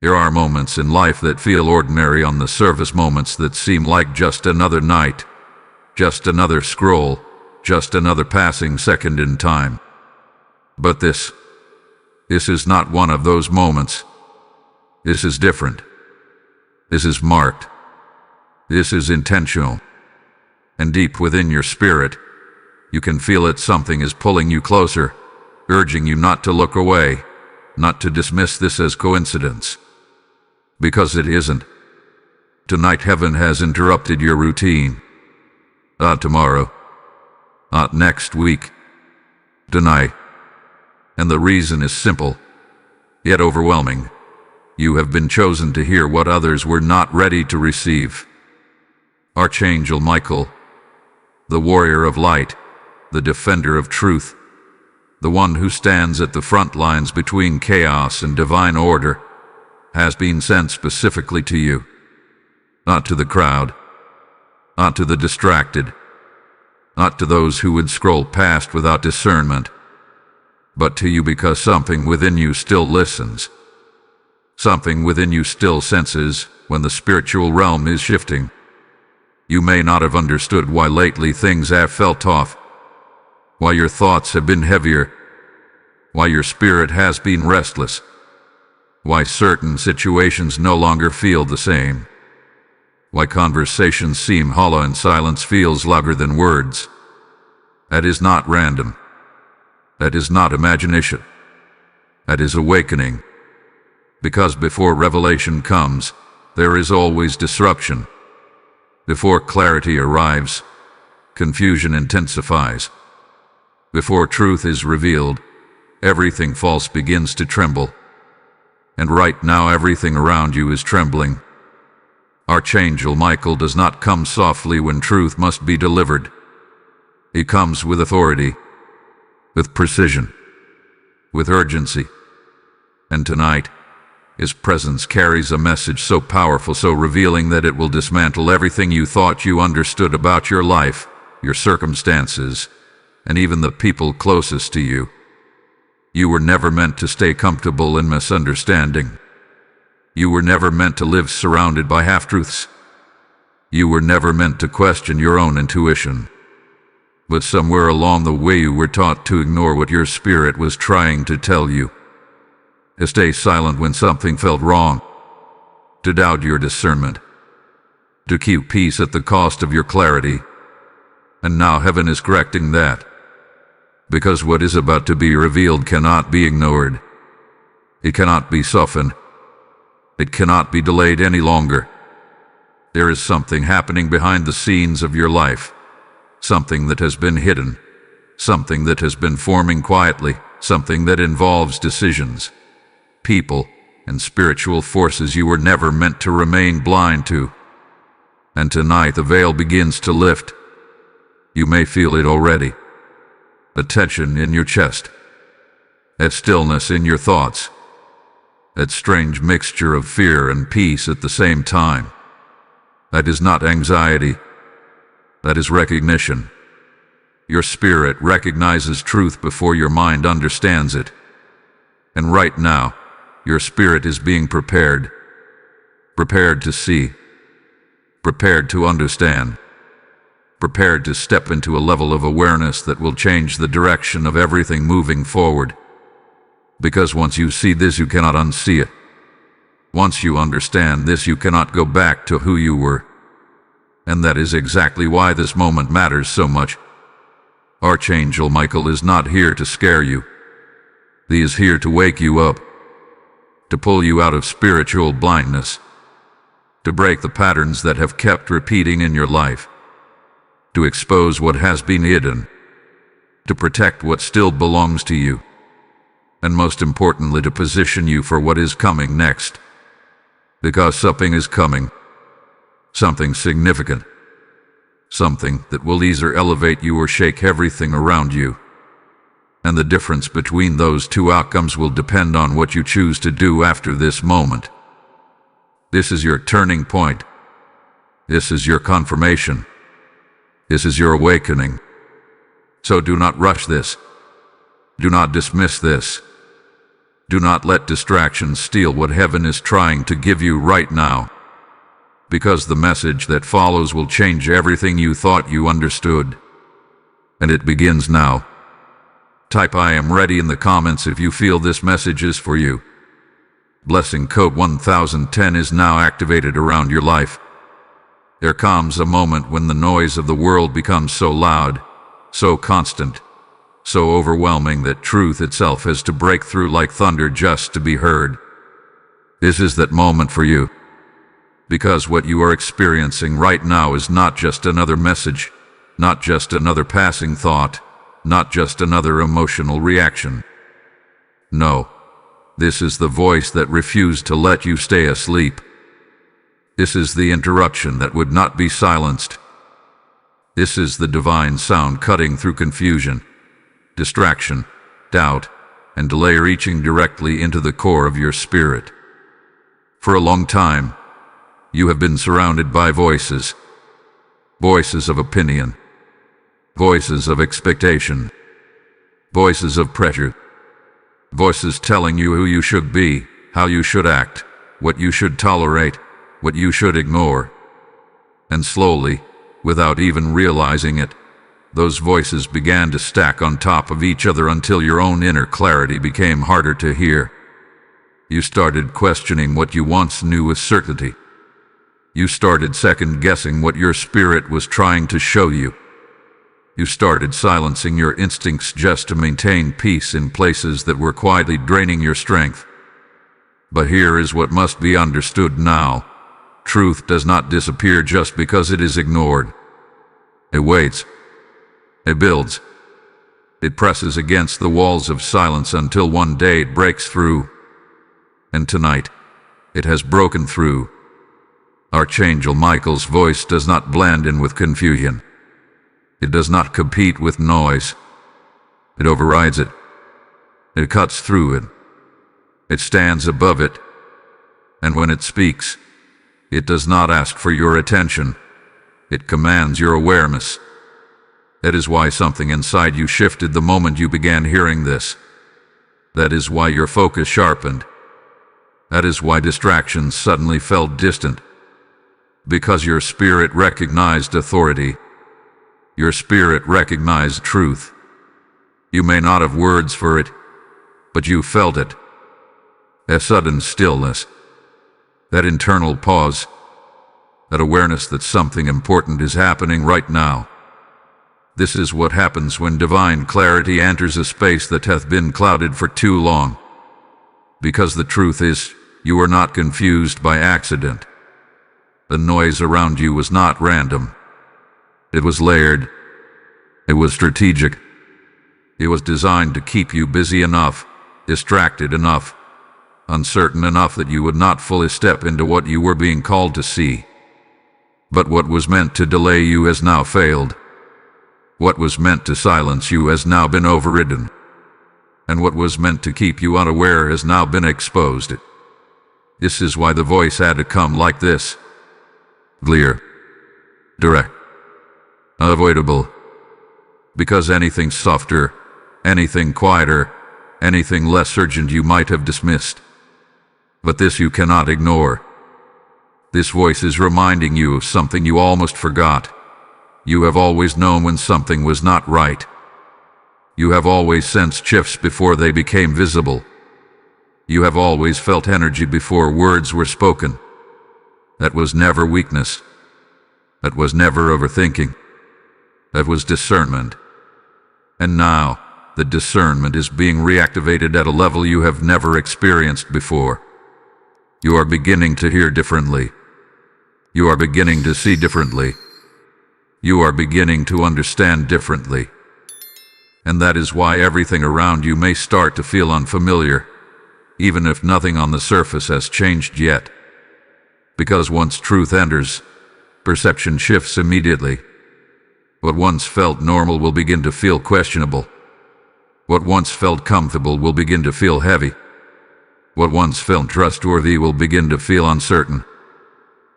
There are moments in life that feel ordinary on the surface, moments that seem like just another night, just another scroll, just another passing second in time. But this is not one of those moments. This is different. This is marked. This is intentional. And deep within your spirit, you can feel it. Something is pulling you closer, urging you not to look away, not to dismiss this as coincidence. Because it isn't. Tonight heaven has interrupted your routine. Not tomorrow. Not next week. Tonight. And the reason is simple, yet overwhelming. You have been chosen to hear what others were not ready to receive. Archangel Michael, the warrior of light, the defender of truth, the one who stands at the front lines between chaos and divine order, has been sent specifically to you. Not to the crowd, not to the distracted, not to those who would scroll past without discernment, but to you because something within you still listens. Something within you still senses when the spiritual realm is shifting. You may not have understood why lately things have felt off, why your thoughts have been heavier, why your spirit has been restless, why certain situations no longer feel the same, why conversations seem hollow and silence feels louder than words. That is not random. That is not imagination. That is awakening. Because before revelation comes, there is always disruption. Before clarity arrives, confusion intensifies. Before truth is revealed, everything false begins to tremble. And right now everything around you is trembling. Archangel Michael does not come softly when truth must be delivered. He comes with authority, with precision, with urgency. And tonight, his presence carries a message so powerful, so revealing that it will dismantle everything you thought you understood about your life, your circumstances, and even the people closest to you. You were never meant to stay comfortable in misunderstanding. You were never meant to live surrounded by half-truths. You were never meant to question your own intuition. But somewhere along the way you were taught to ignore what your spirit was trying to tell you. To stay silent when something felt wrong. To doubt your discernment. To keep peace at the cost of your clarity. And now heaven is correcting that. Because what is about to be revealed cannot be ignored. It cannot be softened. It cannot be delayed any longer. There is something happening behind the scenes of your life. Something that has been hidden. Something that has been forming quietly. Something that involves decisions, people, and spiritual forces you were never meant to remain blind to. And tonight the veil begins to lift. You may feel it already. The tension in your chest. That stillness in your thoughts. That strange mixture of fear and peace at the same time. That is not anxiety. That is recognition. Your spirit recognizes truth before your mind understands it. And right now, your spirit is being prepared. Prepared to see. Prepared to understand. Prepared to step into a level of awareness that will change the direction of everything moving forward. Because once you see this, you cannot unsee it. Once you understand this, you cannot go back to who you were. And that is exactly why this moment matters so much. Archangel Michael is not here to scare you. He is here to wake you up. To pull you out of spiritual blindness. To break the patterns that have kept repeating in your life. To expose what has been hidden. To protect what still belongs to you. And most importantly, to position you for what is coming next. Because something is coming. Something significant. Something that will either elevate you or shake everything around you. And the difference between those two outcomes will depend on what you choose to do after this moment. This is your turning point. This is your confirmation. This is your awakening. So do not rush this. Do not dismiss this. Do not let distractions steal what heaven is trying to give you right now, because the message that follows will change everything you thought you understood. And it begins now. Type "I am ready" in the comments if you feel this message is for you. Blessing code 1010 is now activated around your life. There comes a moment when the noise of the world becomes so loud, so constant, so overwhelming that truth itself has to break through like thunder just to be heard. This is that moment for you. Because what you are experiencing right now is not just another message, not just another passing thought, not just another emotional reaction. No, this is the voice that refused to let you stay asleep. This is the interruption that would not be silenced. This is the divine sound cutting through confusion, distraction, doubt, and delay, reaching directly into the core of your spirit. For a long time, you have been surrounded by voices. Voices of opinion. Voices of expectation. Voices of pressure. Voices telling you who you should be, how you should act, what you should tolerate, what you should ignore. And slowly, without even realizing it, those voices began to stack on top of each other until your own inner clarity became harder to hear. You started questioning what you once knew with certainty. You started second-guessing what your spirit was trying to show you. You started silencing your instincts just to maintain peace in places that were quietly draining your strength. But here is what must be understood now. Truth does not disappear just because it is ignored. It waits. It builds. It presses against the walls of silence until one day it breaks through. And tonight, it has broken through. Archangel Michael's voice does not blend in with confusion. It does not compete with noise. It overrides it. It cuts through it. It stands above it. And when it speaks, it does not ask for your attention. It commands your awareness. That is why something inside you shifted the moment you began hearing this. That is why your focus sharpened. That is why distractions suddenly felt distant. Because your spirit recognized authority. Your spirit recognized truth. You may not have words for it, but you felt it. A sudden stillness. That internal pause. That awareness that something important is happening right now. This is what happens when divine clarity enters a space that hath been clouded for too long. Because the truth is, you are not confused by accident. The noise around you was not random. It was layered. It was strategic. It was designed to keep you busy enough, distracted enough, uncertain enough that you would not fully step into what you were being called to see. But what was meant to delay you has now failed. What was meant to silence you has now been overridden. And what was meant to keep you unaware has now been exposed. This is why the voice had to come like this. Clear. Direct. Unavoidable. Because anything softer, anything quieter, anything less urgent you might have dismissed. But this you cannot ignore. This voice is reminding you of something you almost forgot. You have always known when something was not right. You have always sensed shifts before they became visible. You have always felt energy before words were spoken. That was never weakness. That was never overthinking. That was discernment. And now, the discernment is being reactivated at a level you have never experienced before. You are beginning to hear differently. You are beginning to see differently. You are beginning to understand differently. And that is why everything around you may start to feel unfamiliar, even if nothing on the surface has changed yet. Because once truth enters, perception shifts immediately. What once felt normal will begin to feel questionable. What once felt comfortable will begin to feel heavy. What once felt trustworthy will begin to feel uncertain.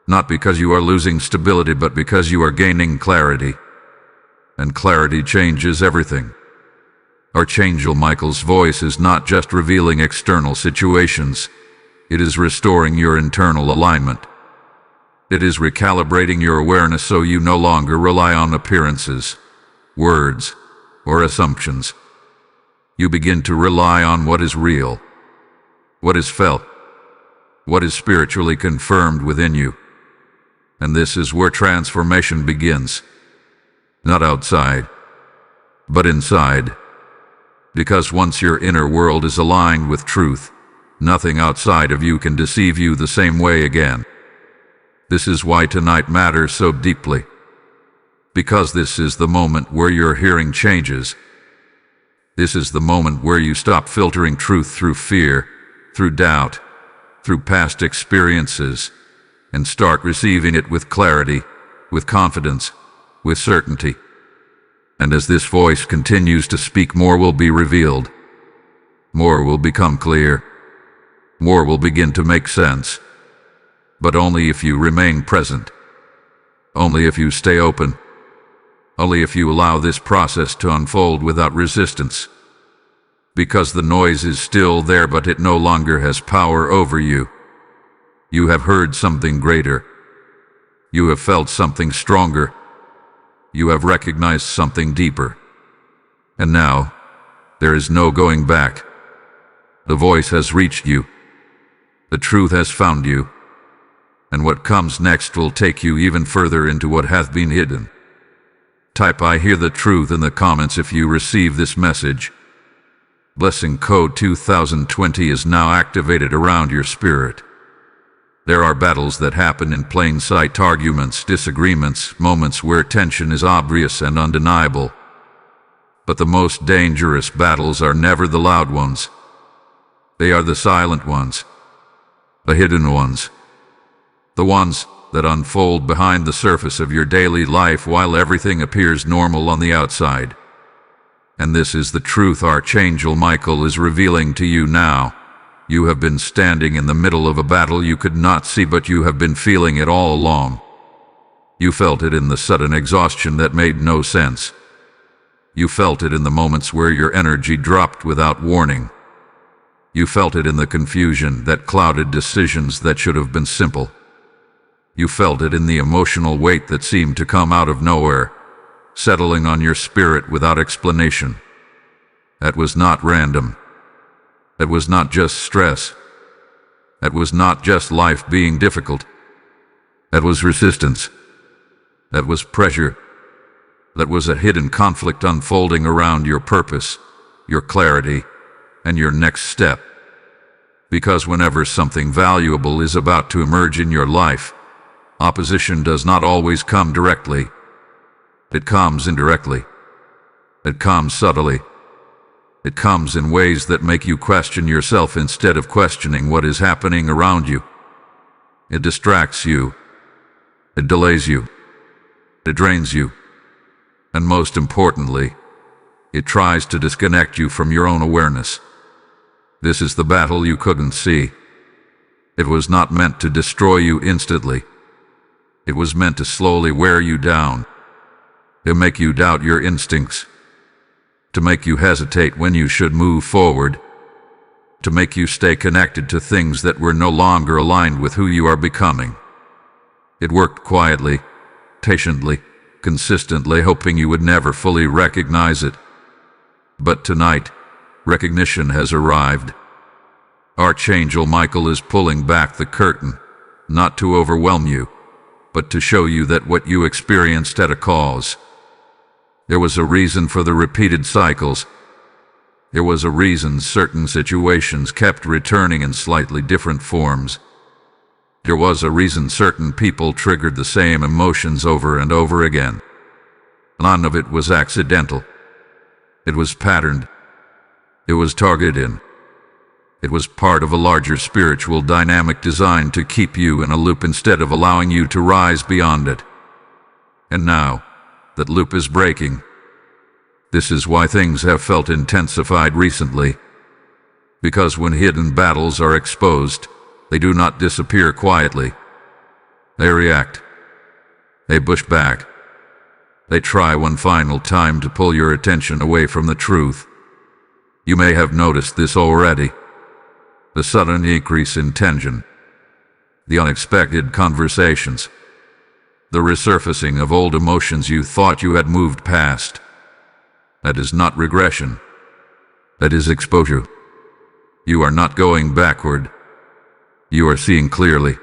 Not because you are losing stability, but because you are gaining clarity. And clarity changes everything. Archangel Michael's voice is not just revealing external situations. It is restoring your internal alignment. It is recalibrating your awareness so you no longer rely on appearances, words, or assumptions. You begin to rely on what is real, what is felt, what is spiritually confirmed within you. And this is where transformation begins. Not outside, but inside. Because once your inner world is aligned with truth, nothing outside of you can deceive you the same way again. This is why tonight matters so deeply. Because this is the moment where your hearing changes. This is the moment where you stop filtering truth through fear, through doubt, through past experiences, and start receiving it with clarity, with confidence, with certainty. And as this voice continues to speak, more will be revealed. More will become clear. More will begin to make sense. But only if you remain present. Only if you stay open. Only if you allow this process to unfold without resistance. Because the noise is still there, but it no longer has power over you. You have heard something greater. You have felt something stronger. You have recognized something deeper. And now, there is no going back. The voice has reached you. The truth has found you. And what comes next will take you even further into what hath been hidden. Type "I hear the truth" in the comments if you receive this message. Blessing code 2020 is now activated around your spirit. There are battles that happen in plain sight, arguments, disagreements, moments where tension is obvious and undeniable. But the most dangerous battles are never the loud ones. They are the silent ones, the hidden ones, the ones that unfold behind the surface of your daily life while everything appears normal on the outside. And this is the truth Archangel Michael is revealing to you now. You have been standing in the middle of a battle you could not see, but you have been feeling it all along. You felt it in the sudden exhaustion that made no sense. You felt it in the moments where your energy dropped without warning. You felt it in the confusion that clouded decisions that should have been simple. You felt it in the emotional weight that seemed to come out of nowhere, settling on your spirit without explanation. That was not random. That was not just stress. That was not just life being difficult. That was resistance. That was pressure. That was a hidden conflict unfolding around your purpose, your clarity, and your next step. Because whenever something valuable is about to emerge in your life, opposition does not always come directly. It comes indirectly. It comes subtly. It comes in ways that make you question yourself instead of questioning what is happening around you. It distracts you. It delays you. It drains you. And most importantly, it tries to disconnect you from your own awareness. This is the battle you couldn't see. It was not meant to destroy you instantly. It was meant to slowly wear you down, to make you doubt your instincts, to make you hesitate when you should move forward, to make you stay connected to things that were no longer aligned with who you are becoming. It worked quietly, patiently, consistently, hoping you would never fully recognize it. But tonight, recognition has arrived. Archangel Michael is pulling back the curtain, not to overwhelm you, but to show you that what you experienced had a cause. There was a reason for the repeated cycles. There was a reason certain situations kept returning in slightly different forms. There was a reason certain people triggered the same emotions over and over again. None of it was accidental. It was patterned. It was targeted. It was part of a larger spiritual dynamic designed to keep you in a loop instead of allowing you to rise beyond it. And now, that loop is breaking. This is why things have felt intensified recently. Because when hidden battles are exposed, they do not disappear quietly. They react. They push back. They try one final time to pull your attention away from the truth. You may have noticed this already. The sudden increase in tension, the unexpected conversations, the resurfacing of old emotions you thought you had moved past. That is not regression. That is exposure. You are not going backward. You are seeing clearly.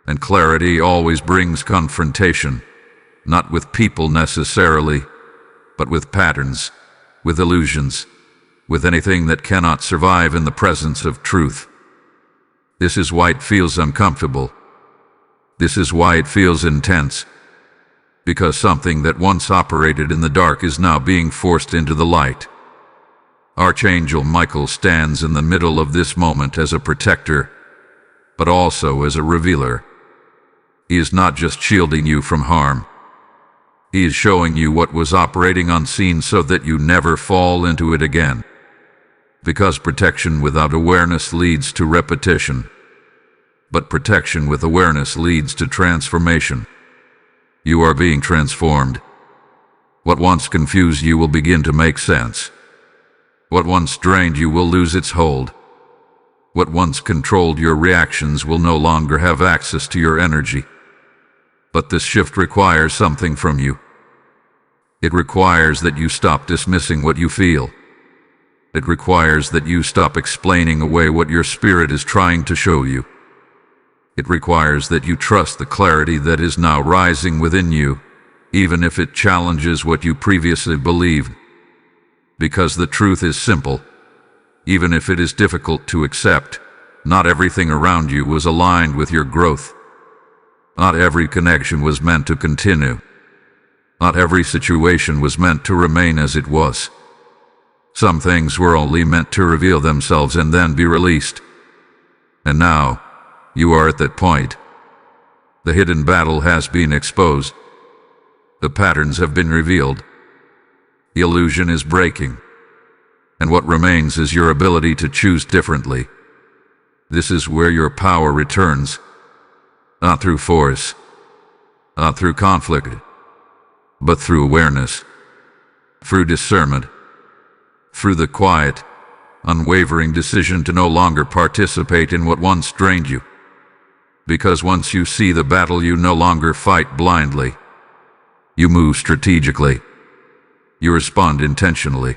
And clarity always brings confrontation, not with people necessarily, but with patterns, with illusions, with anything that cannot survive in the presence of truth. This is why it feels uncomfortable. This is why it feels intense. Because something that once operated in the dark is now being forced into the light. Archangel Michael stands in the middle of this moment as a protector, but also as a revealer. He is not just shielding you from harm. He is showing you what was operating unseen so that you never fall into it again. Because protection without awareness leads to repetition. But protection with awareness leads to transformation. You are being transformed. What once confused you will begin to make sense. What once drained you will lose its hold. What once controlled your reactions will no longer have access to your energy. But this shift requires something from you. It requires that you stop dismissing what you feel. It requires that you stop explaining away what your spirit is trying to show you. It requires that you trust the clarity that is now rising within you, even if it challenges what you previously believed. Because the truth is simple. Even if it is difficult to accept, not everything around you was aligned with your growth. Not every connection was meant to continue. Not every situation was meant to remain as it was. Some things were only meant to reveal themselves and then be released. And now, you are at that point. The hidden battle has been exposed. The patterns have been revealed. The illusion is breaking. And what remains is your ability to choose differently. This is where your power returns. Not through force, not through conflict, but through awareness, through discernment, through the quiet, unwavering decision to no longer participate in what once drained you. Because once you see the battle, you no longer fight blindly. You move strategically. You respond intentionally.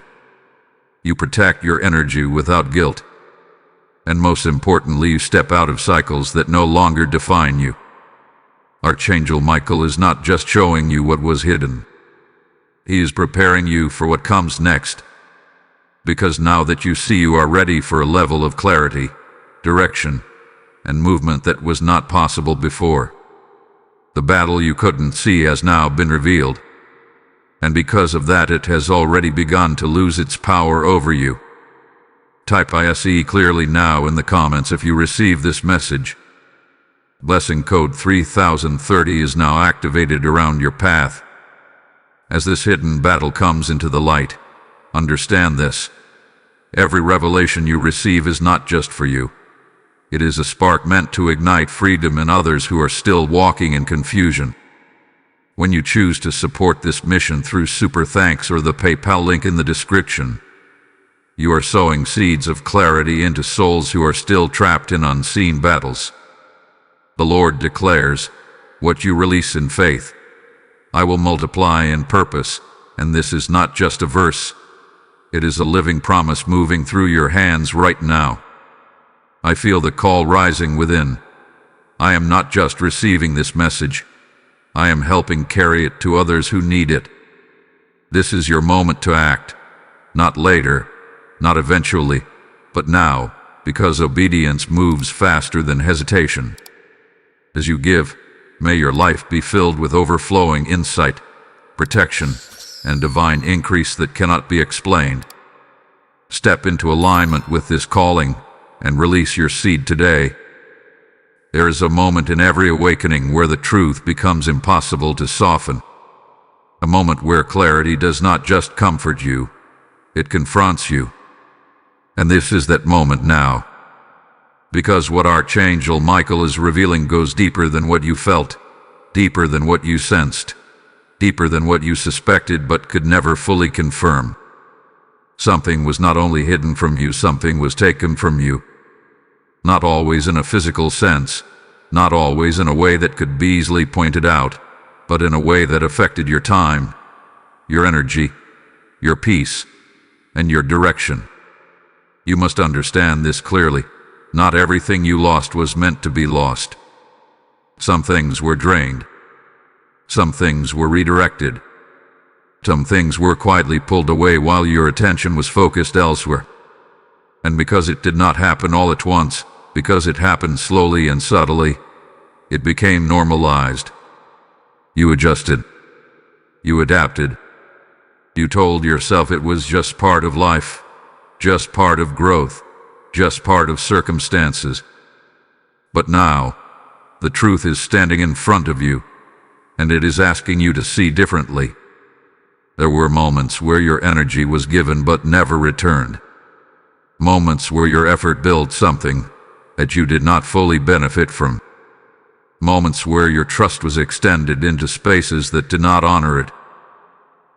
You protect your energy without guilt. And most importantly, you step out of cycles that no longer define you. Archangel Michael is not just showing you what was hidden. He is preparing you for what comes next. Because now that you see, you are ready for a level of clarity, direction, and movement that was not possible before. The battle you couldn't see has now been revealed. And because of that, it has already begun to lose its power over you. Type ISE clearly now in the comments if you receive this message. Blessing code 3030 is now activated around your path. As this hidden battle comes into the light, understand this. Every revelation you receive is not just for you. It is a spark meant to ignite freedom in others who are still walking in confusion. When you choose to support this mission through Super Thanks or the PayPal link in the description, you are sowing seeds of clarity into souls who are still trapped in unseen battles. The Lord declares, what you release in faith, I will multiply in purpose, and this is not just a verse. It is a living promise moving through your hands right now. I feel the call rising within. I am not just receiving this message. I am helping carry it to others who need it. This is your moment to act, not later, not eventually, but now, because obedience moves faster than hesitation. As you give, may your life be filled with overflowing insight, protection, and divine increase that cannot be explained. Step into alignment with this calling and release your seed today. There is a moment in every awakening where the truth becomes impossible to soften. A moment where clarity does not just comfort you, it confronts you. And this is that moment now. Because what Archangel Michael is revealing goes deeper than what you felt, deeper than what you sensed, deeper than what you suspected but could never fully confirm. Something was not only hidden from you, something was taken from you. Not always in a physical sense, not always in a way that could be easily pointed out, but in a way that affected your time, your energy, your peace, and your direction. You must understand this clearly. Not everything you lost was meant to be lost. Some things were drained. Some things were redirected. Some things were quietly pulled away while your attention was focused elsewhere. And because it did not happen all at once, because it happened slowly and subtly, it became normalized. You adjusted. You adapted. You told yourself it was just part of life, just part of growth, just part of circumstances. But now, the truth is standing in front of you, and it is asking you to see differently. There were moments where your energy was given but never returned. Moments where your effort built something that you did not fully benefit from. Moments where your trust was extended into spaces that did not honor it.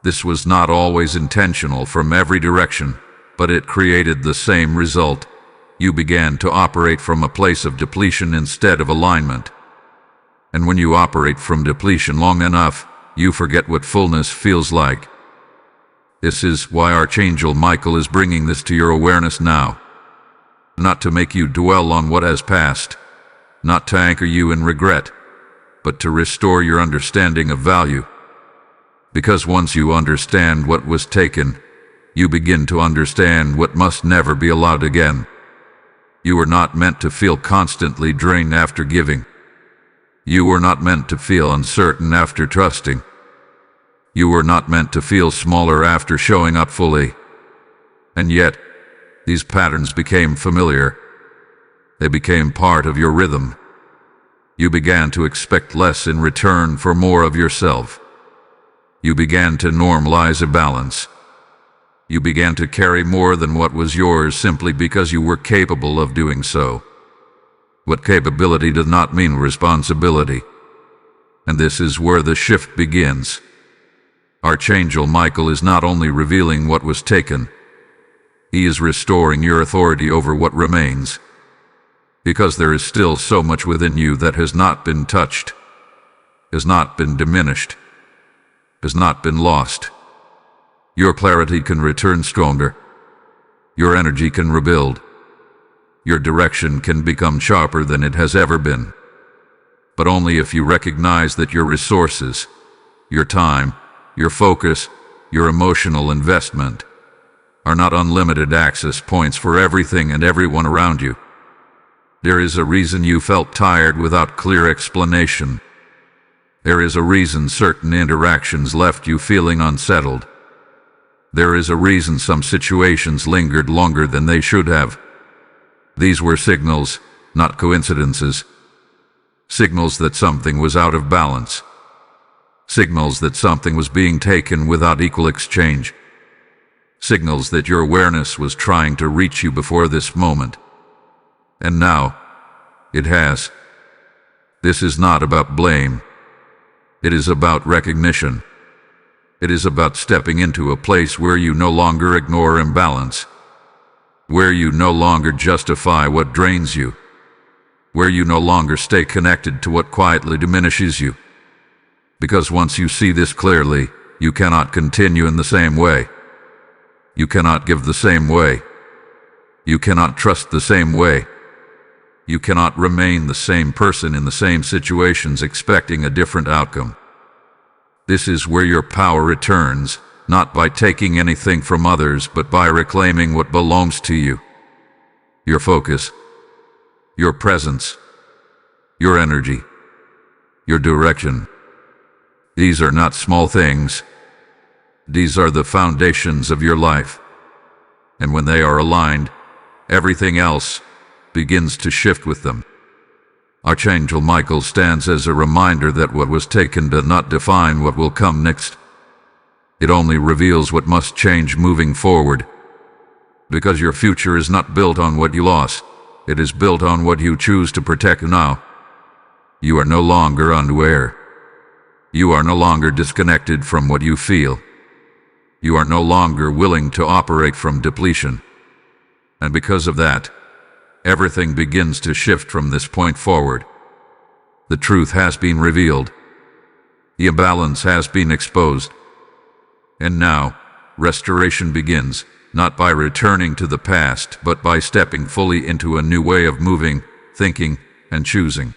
This was not always intentional from every direction, but it created the same result. You began to operate from a place of depletion instead of alignment. And when you operate from depletion long enough, you forget what fullness feels like. This is why Archangel Michael is bringing this to your awareness now. Not to make you dwell on what has passed, not to anchor you in regret, but to restore your understanding of value. Because once you understand what was taken, you begin to understand what must never be allowed again. You were not meant to feel constantly drained after giving. You were not meant to feel uncertain after trusting. You were not meant to feel smaller after showing up fully. And yet, these patterns became familiar. They became part of your rhythm. You began to expect less in return for more of yourself. You began to normalize a balance. You began to carry more than what was yours simply because you were capable of doing so. What capability does not mean responsibility. And this is where the shift begins. Archangel Michael is not only revealing what was taken, he is restoring your authority over what remains. Because there is still so much within you that has not been touched, has not been diminished, has not been lost. Your clarity can return stronger. Your energy can rebuild. Your direction can become sharper than it has ever been. But only if you recognize that your resources, your time, your focus, your emotional investment are not unlimited access points for everything and everyone around you. There is a reason you felt tired without clear explanation. There is a reason certain interactions left you feeling unsettled. There is a reason some situations lingered longer than they should have. These were signals, not coincidences. Signals that something was out of balance. Signals that something was being taken without equal exchange. Signals that your awareness was trying to reach you before this moment. And now, it has. This is not about blame. It is about recognition. It is about stepping into a place where you no longer ignore imbalance. Where you no longer justify what drains you. Where you no longer stay connected to what quietly diminishes you. Because once you see this clearly, you cannot continue in the same way. You cannot give the same way. You cannot trust the same way. You cannot remain the same person in the same situations expecting a different outcome. This is where your power returns, not by taking anything from others, but by reclaiming what belongs to you. Your focus, your presence, your energy, your direction. These are not small things. These are the foundations of your life. And when they are aligned, everything else begins to shift with them. Archangel Michael stands as a reminder that what was taken does not define what will come next. It only reveals what must change moving forward. Because your future is not built on what you lost. It is built on what you choose to protect now. You are no longer unaware. You are no longer disconnected from what you feel. You are no longer willing to operate from depletion. And because of that, everything begins to shift from this point forward. The truth has been revealed. The imbalance has been exposed. And now, restoration begins, not by returning to the past, but by stepping fully into a new way of moving, thinking, and choosing.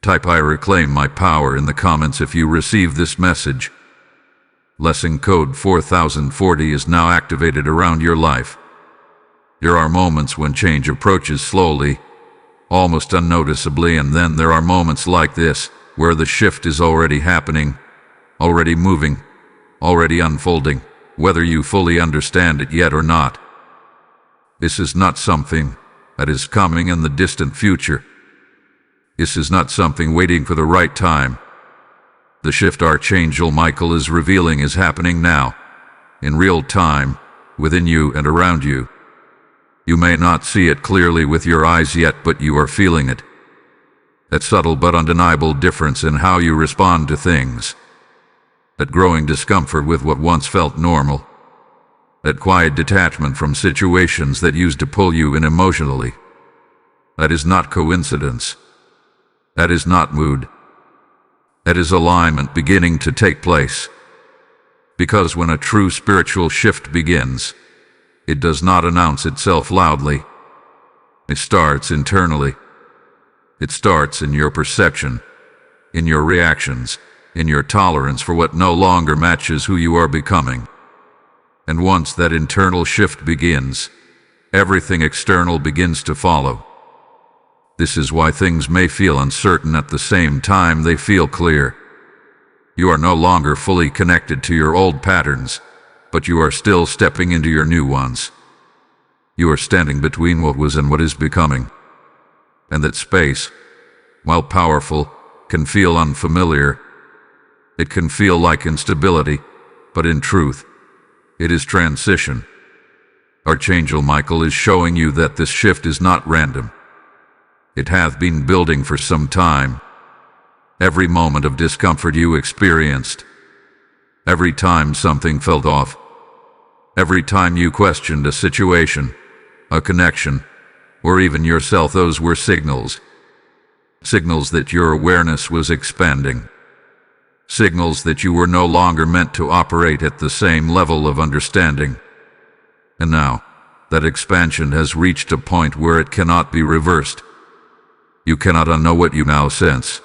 Type "I reclaim my power" in the comments if you receive this message. Lesson code 4040 is now activated around your life. There are moments when change approaches slowly, almost unnoticeably, and then there are moments like this, where the shift is already happening, already moving, already unfolding, whether you fully understand it yet or not. This is not something that is coming in the distant future. This is not something waiting for the right time. The shift Archangel Michael is revealing is happening now, in real time, within you and around you. You may not see it clearly with your eyes yet, but you are feeling it. That subtle but undeniable difference in how you respond to things. That growing discomfort with what once felt normal. That quiet detachment from situations that used to pull you in emotionally. That is not coincidence. That is not mood. That is alignment beginning to take place. Because when a true spiritual shift begins, it does not announce itself loudly. It starts internally. It starts in your perception, in your reactions, in your tolerance for what no longer matches who you are becoming. And once that internal shift begins, everything external begins to follow. This is why things may feel uncertain at the same time they feel clear. You are no longer fully connected to your old patterns, but you are still stepping into your new ones. You are standing between what was and what is becoming. And that space, while powerful, can feel unfamiliar. It can feel like instability, but in truth, it is transition. Archangel Michael is showing you that this shift is not random. It hath been building for some time. Every moment of discomfort you experienced, every time something felt off, every time you questioned a situation, a connection, or even yourself, those were signals. Signals that your awareness was expanding. Signals that you were no longer meant to operate at the same level of understanding. And now, that expansion has reached a point where it cannot be reversed. You cannot unknow what you now sense.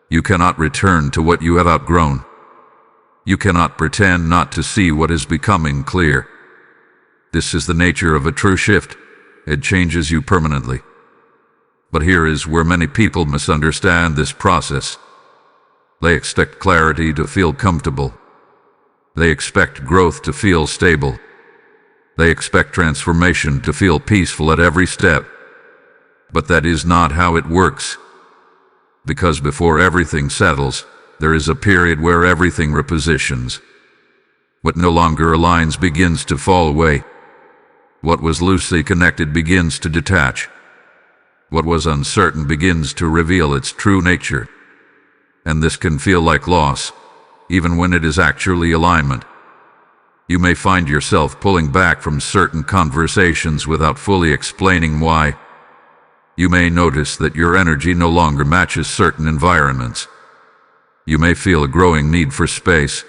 You cannot return to what you have outgrown. You cannot pretend not to see what is becoming clear. This is the nature of a true shift. It changes you permanently. But here is where many people misunderstand this process. They expect clarity to feel comfortable. They expect growth to feel stable. They expect transformation to feel peaceful at every step. But that is not how it works. Because before everything settles, there is a period where everything repositions. What no longer aligns begins to fall away. What was loosely connected begins to detach. What was uncertain begins to reveal its true nature. And this can feel like loss, even when it is actually alignment. You may find yourself pulling back from certain conversations without fully explaining why. You may notice that your energy no longer matches certain environments. You may feel a growing need for space,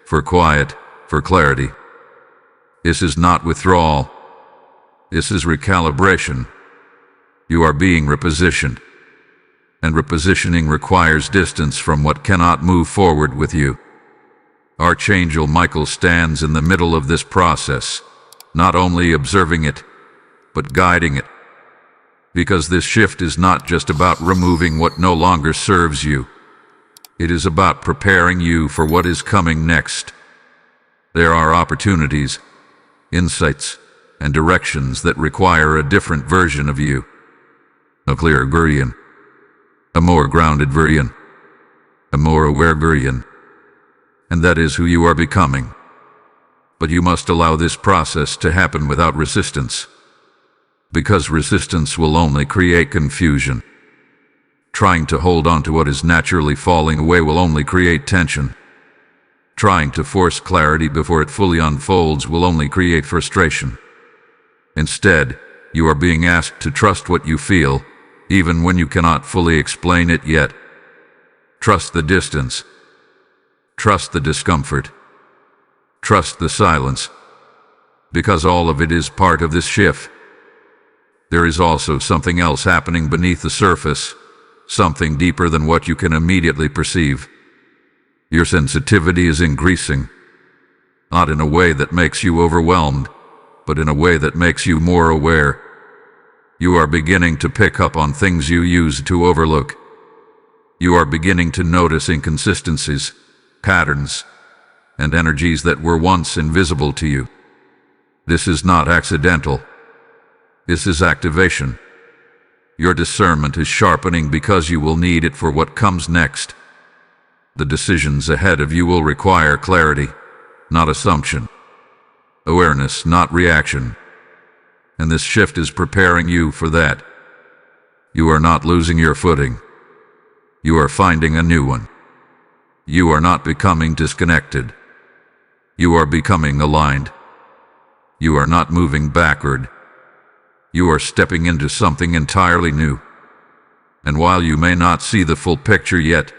for quiet, for clarity. This is not withdrawal. This is recalibration. You are being repositioned. And repositioning requires distance from what cannot move forward with you. Archangel Michael stands in the middle of this process, not only observing it, but guiding it. Because this shift is not just about removing what no longer serves you. It is about preparing you for what is coming next. There are opportunities, insights, and directions that require a different version of you. A clearer Gurian, a more grounded Gurian, a more aware Gurian. And that is who you are becoming. But you must allow this process to happen without resistance. Because resistance will only create confusion. Trying to hold on to what is naturally falling away will only create tension. Trying to force clarity before it fully unfolds will only create frustration. Instead, you are being asked to trust what you feel, even when you cannot fully explain it yet. Trust the distance. Trust the discomfort. Trust the silence. Because all of it is part of this shift. There is also something else happening beneath the surface, something deeper than what you can immediately perceive. Your sensitivity is increasing, not in a way that makes you overwhelmed, but in a way that makes you more aware. You are beginning to pick up on things you used to overlook. You are beginning to notice inconsistencies, patterns, and energies that were once invisible to you. This is not accidental. This is activation. Your discernment is sharpening because you will need it for what comes next. The decisions ahead of you will require clarity, not assumption. Awareness, not reaction. And this shift is preparing you for that. You are not losing your footing. You are finding a new one. You are not becoming disconnected. You are becoming aligned. You are not moving backward. You are stepping into something entirely new. And while you may not see the full picture yet,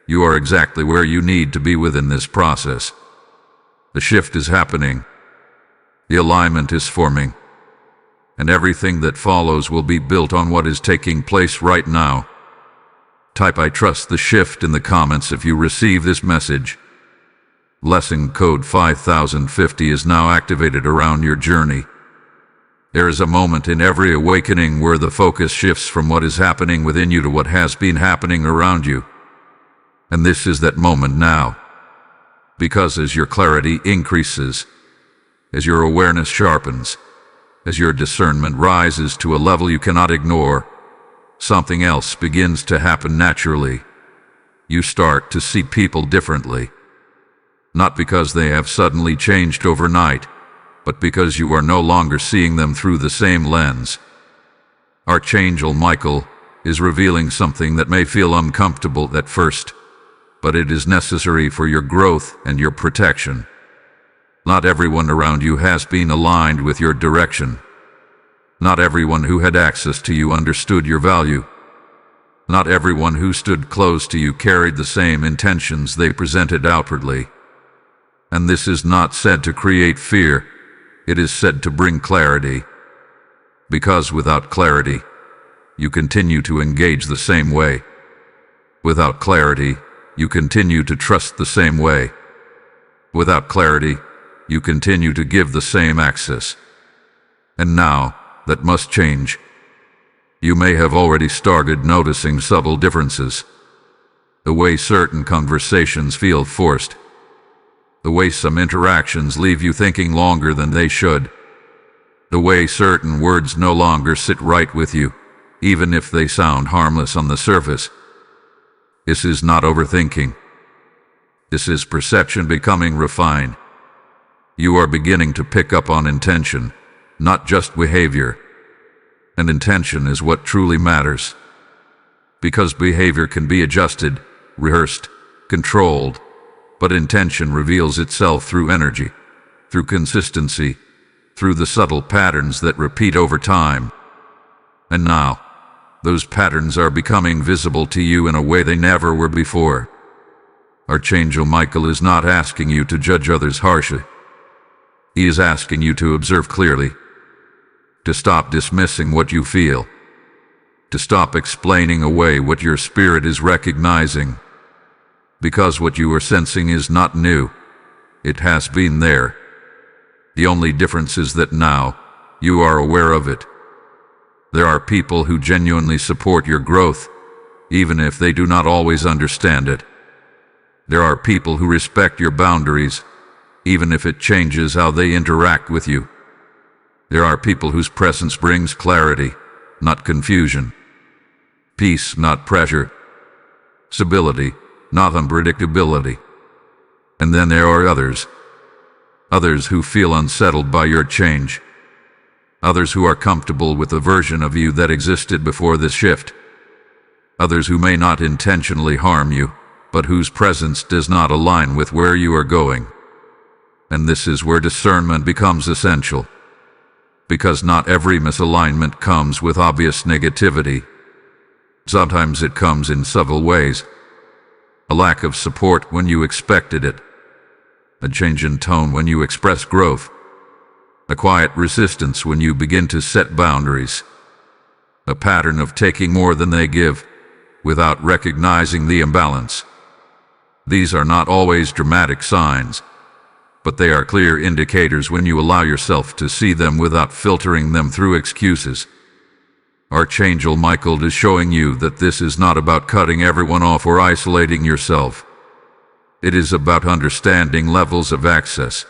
you are exactly where you need to be within this process. The shift is happening. The alignment is forming. And everything that follows will be built on what is taking place right now. Type "I trust the shift" in the comments if you receive this message. Lesson code 5050 is now activated around your journey. There is a moment in every awakening where the focus shifts from what is happening within you to what has been happening around you. And this is that moment now. Because as your clarity increases, as your awareness sharpens, as your discernment rises to a level you cannot ignore, something else begins to happen naturally. You start to see people differently. Not because they have suddenly changed overnight, but because you are no longer seeing them through the same lens. Archangel Michael is revealing something that may feel uncomfortable at first, but it is necessary for your growth and your protection. Not everyone around you has been aligned with your direction. Not everyone who had access to you understood your value. Not everyone who stood close to you carried the same intentions they presented outwardly. And this is not said to create fear. It is said to bring clarity. Because without clarity, you continue to engage the same way. Without clarity, you continue to trust the same way. Without clarity, you continue to give the same access. And now, that must change. You may have already started noticing subtle differences. The way certain conversations feel forced. The way some interactions leave you thinking longer than they should. The way certain words no longer sit right with you, even if they sound harmless on the surface. This is not overthinking. This is perception becoming refined. You are beginning to pick up on intention, not just behavior. And intention is what truly matters. Because behavior can be adjusted, rehearsed, controlled, but intention reveals itself through energy, through consistency, through the subtle patterns that repeat over time. And now, those patterns are becoming visible to you in a way they never were before. Archangel Michael is not asking you to judge others harshly. He is asking you to observe clearly, to stop dismissing what you feel, to stop explaining away what your spirit is recognizing. Because what you are sensing is not new. It has been there. The only difference is that now, you are aware of it. There are people who genuinely support your growth, even if they do not always understand it. There are people who respect your boundaries, even if it changes how they interact with you. There are people whose presence brings clarity, not confusion. Peace, not pressure. Stability, not unpredictability. And then there are others who feel unsettled by your change. Others who are comfortable with the version of you that existed before this shift. Others who may not intentionally harm you, but whose presence does not align with where you are going. And this is where discernment becomes essential. Because not every misalignment comes with obvious negativity. Sometimes it comes in subtle ways. A lack of support when you expected it. A change in tone when you express growth. A quiet resistance when you begin to set boundaries. A pattern of taking more than they give, without recognizing the imbalance. These are not always dramatic signs, but they are clear indicators when you allow yourself to see them without filtering them through excuses. Archangel Michael is showing you that this is not about cutting everyone off or isolating yourself. It is about understanding levels of access.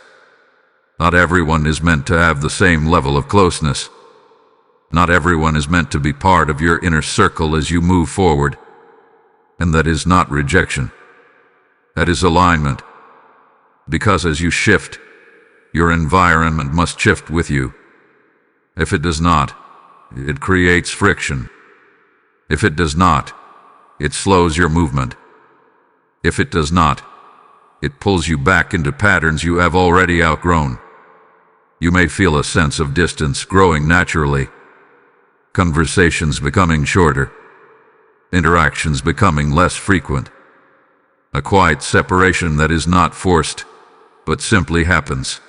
Not everyone is meant to have the same level of closeness. Not everyone is meant to be part of your inner circle as you move forward. And that is not rejection. That is alignment. Because as you shift, your environment must shift with you. If it does not, it creates friction. If it does not, it slows your movement. If it does not, it pulls you back into patterns you have already outgrown. You may feel a sense of distance growing naturally. Conversations becoming shorter. Interactions becoming less frequent. A quiet separation that is not forced, but simply happens.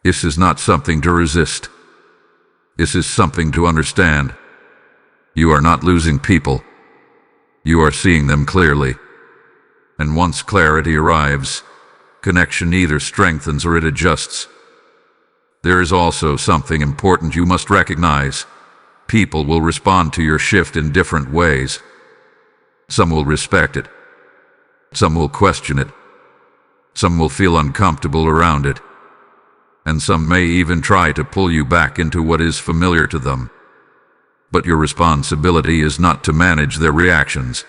This is not something to resist. This is something to understand. You are not losing people. You are seeing them clearly. And once clarity arrives, connection either strengthens or it adjusts. There is also something important you must recognize. People will respond to your shift in different ways. Some will respect it. Some will question it. Some will feel uncomfortable around it. And some may even try to pull you back into what is familiar to them. But your responsibility is not to manage their reactions.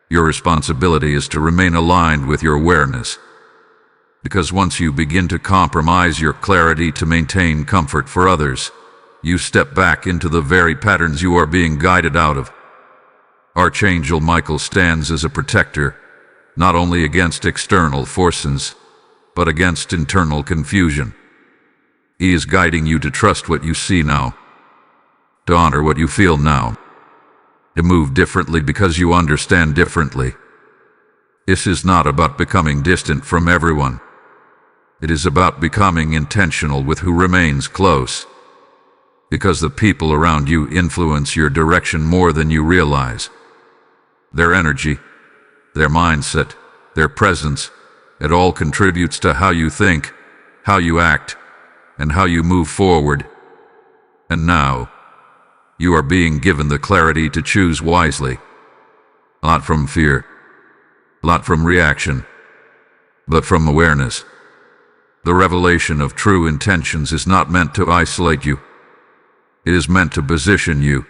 Your responsibility is to remain aligned with your awareness. Because once you begin to compromise your clarity to maintain comfort for others, you step back into the very patterns you are being guided out of. Archangel Michael stands as a protector, not only against external forces, but against internal confusion. He is guiding you to trust what you see now, to honor what you feel now, to move differently because you understand differently. This is not about becoming distant from everyone. It is about becoming intentional with who remains close. Because the people around you influence your direction more than you realize. Their energy, their mindset, their presence, it all contributes to how you think, how you act, and how you move forward. And now, you are being given the clarity to choose wisely. Not from fear, not from reaction, but from awareness. The revelation of true intentions is not meant to isolate you. It is meant to position you,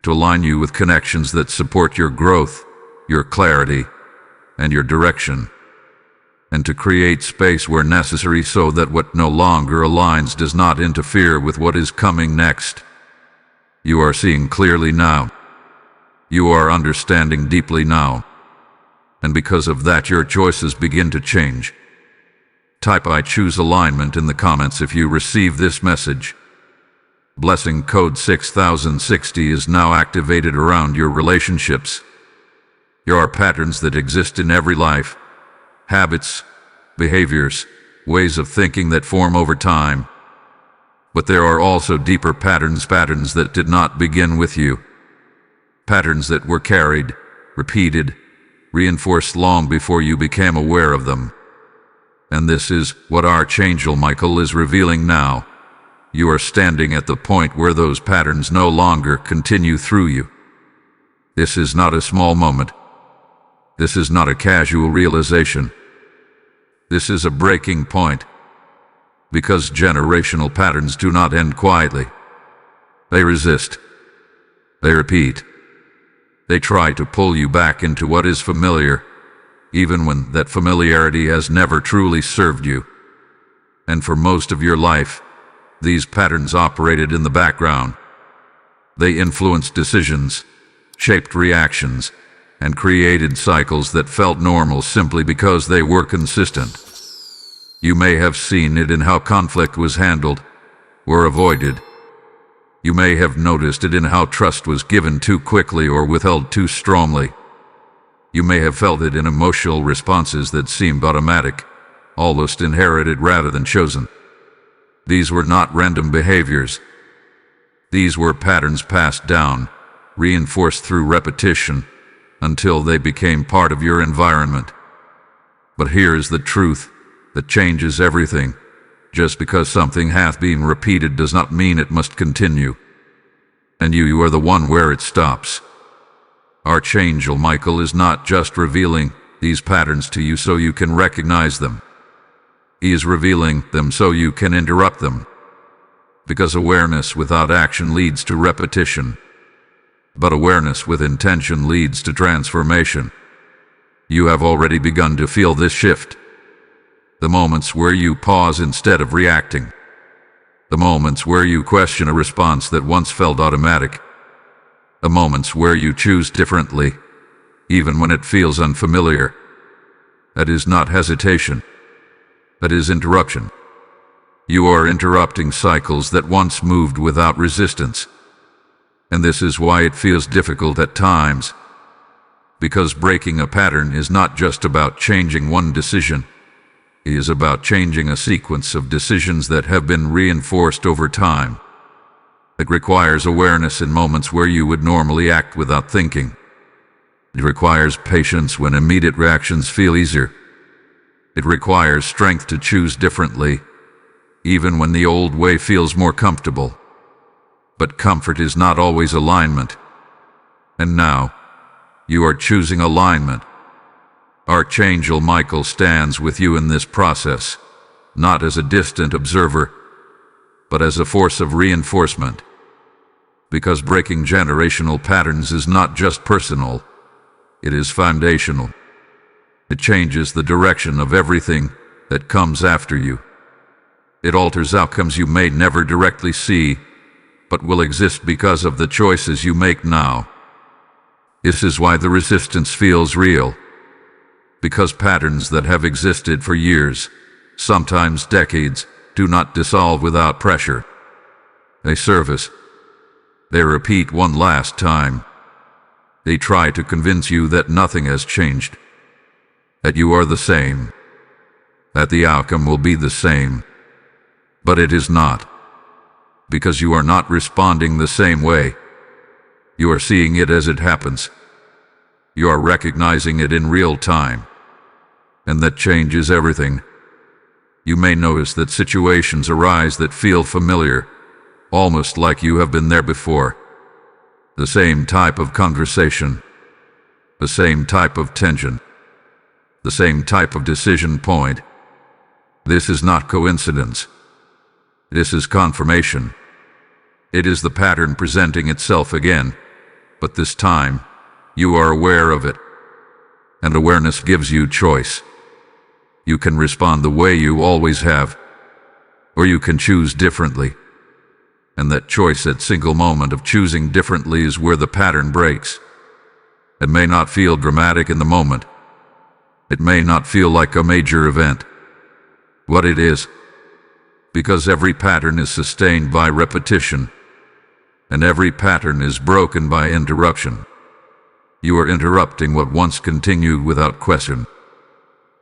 to align you with connections that support your growth, your clarity, and your direction, and to create space where necessary so that what no longer aligns does not interfere with what is coming next. You are seeing clearly now. You are understanding deeply now. And because of that, your choices begin to change. Type "I choose alignment" in the comments if you receive this message. Blessing code 6060 is now activated around your relationships. There are patterns that exist in every life. Habits, behaviors, ways of thinking that form over time. But there are also deeper patterns that did not begin with you. Patterns that were carried, repeated, reinforced long before you became aware of them. And this is what Archangel Michael is revealing now. You are standing at the point where those patterns no longer continue through you. This is not a small moment. This is not a casual realization. This is a breaking point. Because generational patterns do not end quietly. They resist. They repeat. They try to pull you back into what is familiar, even when that familiarity has never truly served you. And for most of your life, these patterns operated in the background. They influenced decisions, shaped reactions, and created cycles that felt normal simply because they were consistent. You may have seen it in how conflict was handled or avoided. You may have noticed it in how trust was given too quickly or withheld too strongly. You may have felt it in emotional responses that seemed automatic, almost inherited rather than chosen. These were not random behaviors. These were patterns passed down, reinforced through repetition, until they became part of your environment. But here is the truth that changes everything. Just because something hath been repeated does not mean it must continue. And you are the one where it stops. Archangel Michael is not just revealing these patterns to you so you can recognize them. He is revealing them so you can interrupt them. Because awareness without action leads to repetition. But awareness with intention leads to transformation. You have already begun to feel this shift. The moments where you pause instead of reacting. The moments where you question a response that once felt automatic. The moments where you choose differently, even when it feels unfamiliar. That is not hesitation. That is interruption. You are interrupting cycles that once moved without resistance. And this is why it feels difficult at times. Because breaking a pattern is not just about changing one decision. It is about changing a sequence of decisions that have been reinforced over time. It requires awareness in moments where you would normally act without thinking. It requires patience when immediate reactions feel easier. It requires strength to choose differently, even when the old way feels more comfortable. But comfort is not always alignment. And now, you are choosing alignment. Archangel Michael stands with you in this process, not as a distant observer, but as a force of reinforcement. Because breaking generational patterns is not just personal, it is foundational. It changes the direction of everything that comes after you. It alters outcomes you may never directly see, but will exist because of the choices you make now. This is why the resistance feels real. Because patterns that have existed for years, sometimes decades, do not dissolve without pressure. They surface. They repeat one last time. They try to convince you that nothing has changed, that you are the same, that the outcome will be the same. But it is not. Because you are not responding the same way. You are seeing it as it happens. You are recognizing it in real time. And that changes everything. You may notice that situations arise that feel familiar, almost like you have been there before. The same type of conversation, the same type of tension, the same type of decision point. This is not coincidence. This is confirmation. It is the pattern presenting itself again, but this time, you are aware of it. And awareness gives you choice. You can respond the way you always have, or you can choose differently. And that choice, that single moment of choosing differently, is where the pattern breaks. It may not feel dramatic in the moment. It may not feel like a major event. What it is, because every pattern is sustained by repetition, and every pattern is broken by interruption. You are interrupting what once continued without question.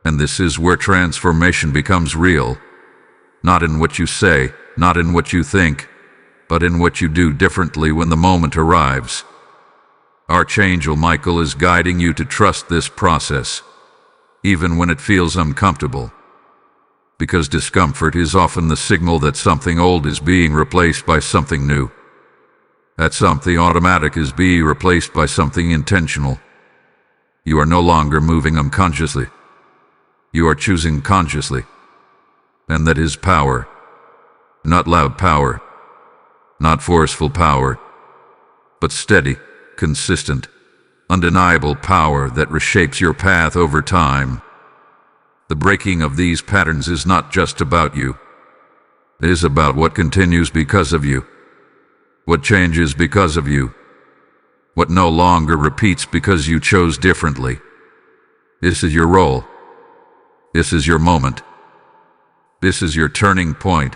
And this is where transformation becomes real. Not in what you say, not in what you think, but in what you do differently when the moment arrives. Archangel Michael is guiding you to trust this process, even when it feels uncomfortable. Because discomfort is often the signal that something old is being replaced by something new. That something automatic is being replaced by something intentional. You are no longer moving unconsciously. You are choosing consciously. And that is power. Not loud power. Not forceful power. But steady, consistent, undeniable power that reshapes your path over time. The breaking of these patterns is not just about you. It is about what continues because of you. What changes because of you. what no longer repeats because you chose differently. This is your role. This is your moment. This is your turning point.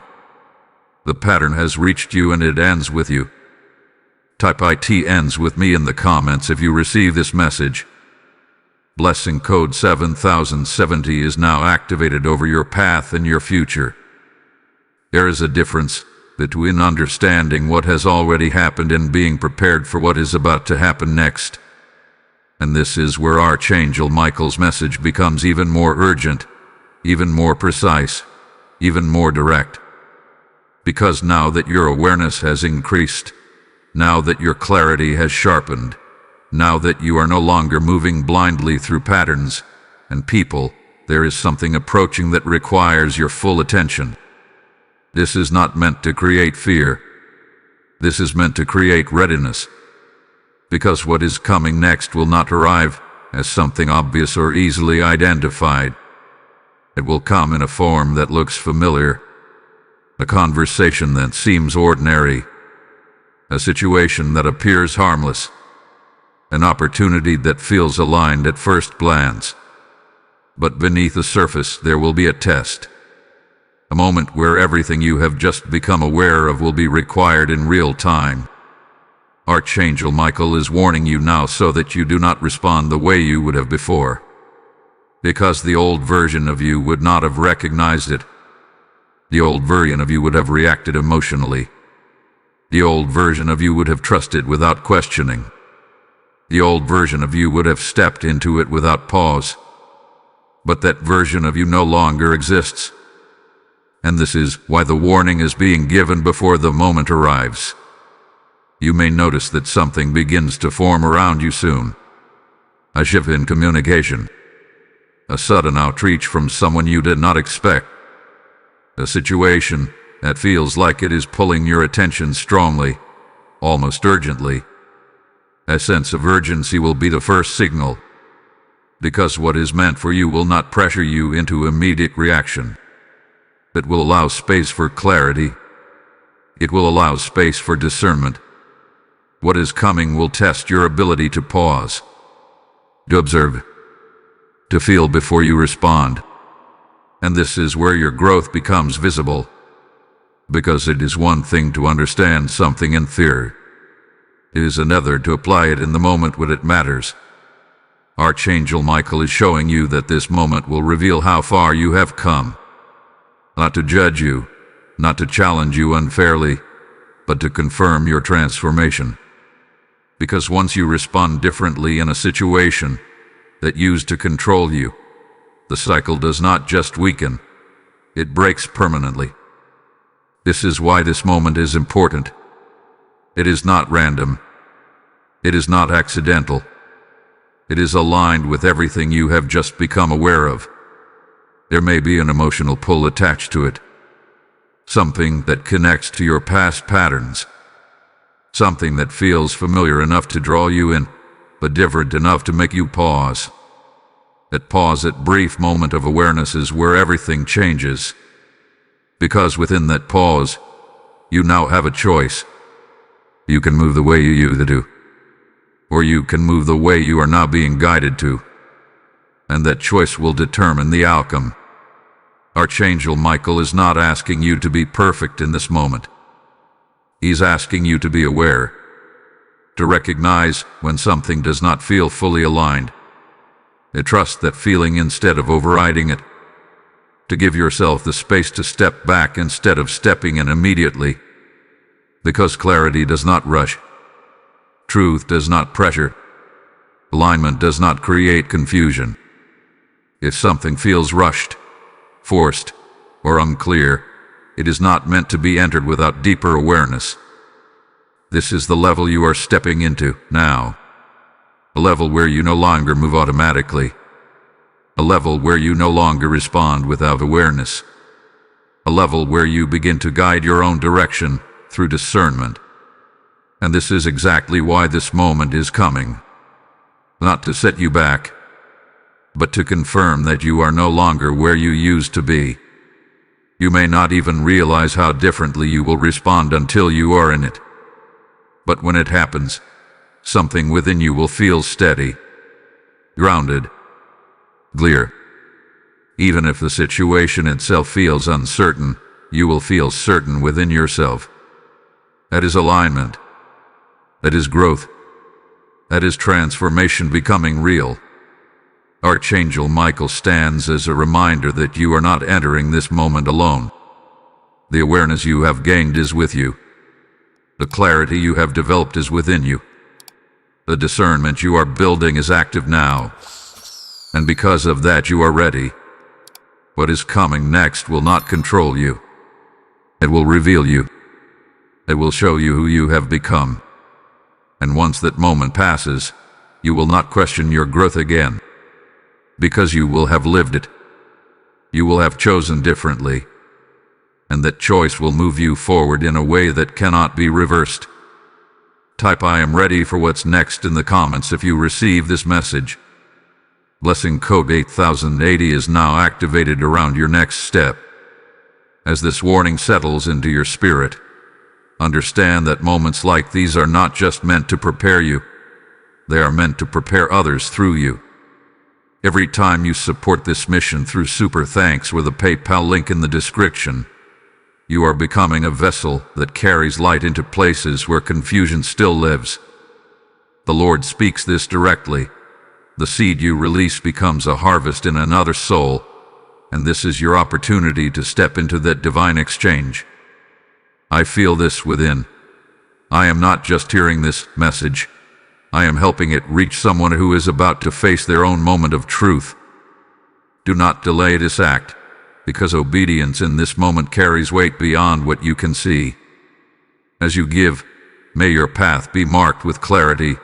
The pattern has reached you and it ends with you. Type IT ends with me in the comments if you receive this message. Blessing code 7070 is now activated over your path and your future. There is a difference between understanding what has already happened and being prepared for what is about to happen next. And this is where Archangel Michael's message becomes even more urgent, even more precise, even more direct. Because now that your awareness has increased, now that your clarity has sharpened, now that you are no longer moving blindly through patterns and people, there is something approaching that requires your full attention. This is not meant to create fear. This is meant to create readiness. Because what is coming next will not arrive as something obvious or easily identified. It will come in a form that looks familiar, a conversation that seems ordinary, a situation that appears harmless, an opportunity that feels aligned at first glance. But beneath the surface there will be a test. A moment where everything you have just become aware of will be required in real time. Archangel Michael is warning you now so that you do not respond the way you would have before. Because the old version of you would not have recognized it. The old version of you would have reacted emotionally. The old version of you would have trusted without questioning. The old version of you would have stepped into it without pause. But that version of you no longer exists. And this is why the warning is being given before the moment arrives. You may notice that something begins to form around you soon. A shift in communication. A sudden outreach from someone you did not expect. A situation that feels like it is pulling your attention strongly, almost urgently. A sense of urgency will be the first signal. Because what is meant for you will not pressure you into immediate reaction. It will allow space for clarity. It will allow space for discernment. What is coming will test your ability to pause, to observe, to feel before you respond. And this is where your growth becomes visible. Because it is one thing to understand something in theory. It is another to apply it in the moment when it matters. Archangel Michael is showing you that this moment will reveal how far you have come. Not to judge you, not to challenge you unfairly, but to confirm your transformation. Because once you respond differently in a situation that used to control you, the cycle does not just weaken, it breaks permanently. This is why this moment is important. It is not random. It is not accidental. It is aligned with everything you have just become aware of. There may be an emotional pull attached to it. Something that connects to your past patterns. Something that feels familiar enough to draw you in, but different enough to make you pause. That pause, that brief moment of awareness is where everything changes. Because within that pause, you now have a choice. You can move the way you used to do. Or you can move the way you are now being guided to. And that choice will determine the outcome. Archangel Michael is not asking you to be perfect in this moment. He's asking you to be aware, to recognize when something does not feel fully aligned, to trust that feeling instead of overriding it, to give yourself the space to step back instead of stepping in immediately, because clarity does not rush, truth does not pressure, alignment does not create confusion. If something feels rushed, forced, or unclear, it is not meant to be entered without deeper awareness. This is the level you are stepping into now. A level where you no longer move automatically. A level where you no longer respond without awareness. A level where you begin to guide your own direction through discernment. And this is exactly why this moment is coming. Not to set you back, but to confirm that you are no longer where you used to be. You may not even realize how differently you will respond until you are in it. But when it happens, something within you will feel steady, grounded, clear. Even if the situation itself feels uncertain, you will feel certain within yourself. That is alignment. That is growth. That is transformation becoming real. Archangel Michael stands as a reminder that you are not entering this moment alone. The awareness you have gained is with you. The clarity you have developed is within you. The discernment you are building is active now. And because of that, you are ready. What is coming next will not control you. It will reveal you. It will show you who you have become. And once that moment passes, you will not question your growth again. Because you will have lived it. You will have chosen differently. And that choice will move you forward in a way that cannot be reversed. Type "I am ready" for what's next in the comments if you receive this message. Blessing code 8080 is now activated around your next step. As this warning settles into your spirit, understand that moments like these are not just meant to prepare you, they are meant to prepare others through you. Every time you support this mission through Super Thanks with a PayPal link in the description, you are becoming a vessel that carries light into places where confusion still lives. The Lord speaks this directly. The seed you release becomes a harvest in another soul, and this is your opportunity to step into that divine exchange. I feel this within. I am not just hearing this message. I am helping it reach someone who is about to face their own moment of truth. Do not delay this act, because obedience in this moment carries weight beyond what you can see. As you give, may your path be marked with clarity,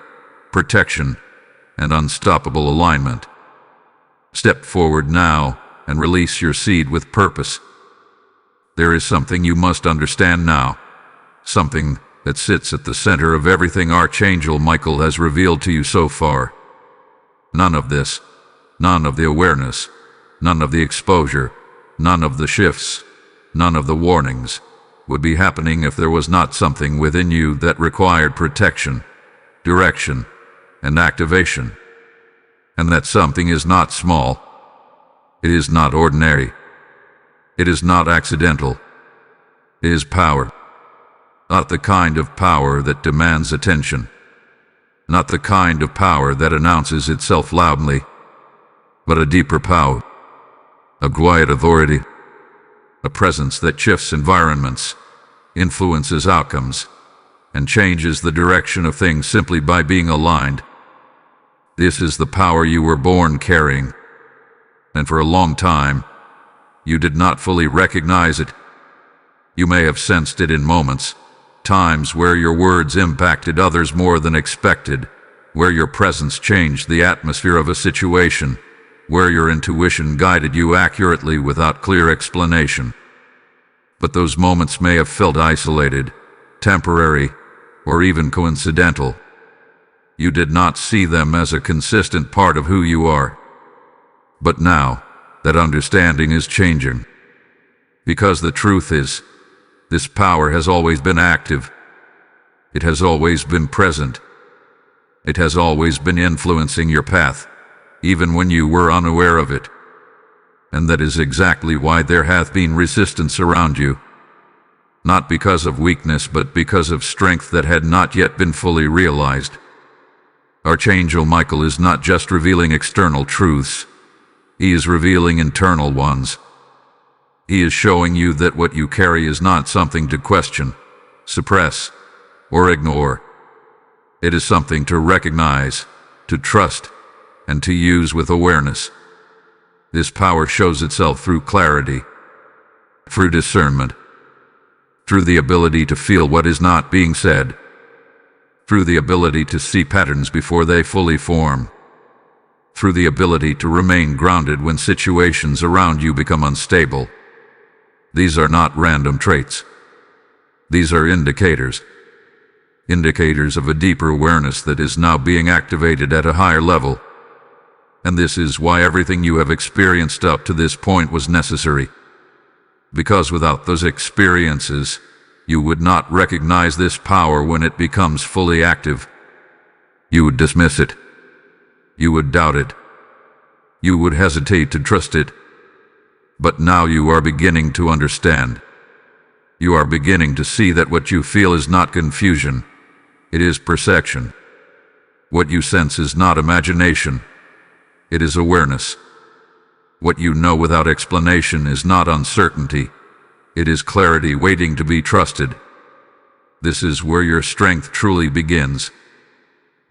protection, and unstoppable alignment. Step forward now and release your seed with purpose. There is something you must understand now, something that sits at the center of everything Archangel Michael has revealed to you so far. None of this, none of the awareness, none of the exposure, none of the shifts, none of the warnings would be happening if there was not something within you that required protection, direction, and activation. And that something is not small. It is not ordinary. It is not accidental. It is power. Not the kind of power that demands attention. Not the kind of power that announces itself loudly, but a deeper power. A quiet authority. A presence that shifts environments, influences outcomes, and changes the direction of things simply by being aligned. This is the power you were born carrying, and for a long time, you did not fully recognize it. You may have sensed it in moments, times where your words impacted others more than expected, where your presence changed the atmosphere of a situation, where your intuition guided you accurately without clear explanation. But those moments may have felt isolated, temporary, or even coincidental. You did not see them as a consistent part of who you are. But now, that understanding is changing. Because the truth is, this power has always been active. It has always been present. It has always been influencing your path, even when you were unaware of it. And that is exactly why there hath been resistance around you. Not because of weakness, but because of strength that had not yet been fully realized. Archangel Michael is not just revealing external truths. He is revealing internal ones. He is showing you that what you carry is not something to question, suppress, or ignore. It is something to recognize, to trust, and to use with awareness. This power shows itself through clarity, through discernment, through the ability to feel what is not being said, through the ability to see patterns before they fully form, through the ability to remain grounded when situations around you become unstable. These are not random traits. These are indicators. Indicators of a deeper awareness that is now being activated at a higher level. And this is why everything you have experienced up to this point was necessary. Because without those experiences, you would not recognize this power when it becomes fully active. You would dismiss it. You would doubt it. You would hesitate to trust it. But now you are beginning to understand. You are beginning to see that what you feel is not confusion. It is perception. What you sense is not imagination. It is awareness. What you know without explanation is not uncertainty. It is clarity waiting to be trusted. This is where your strength truly begins.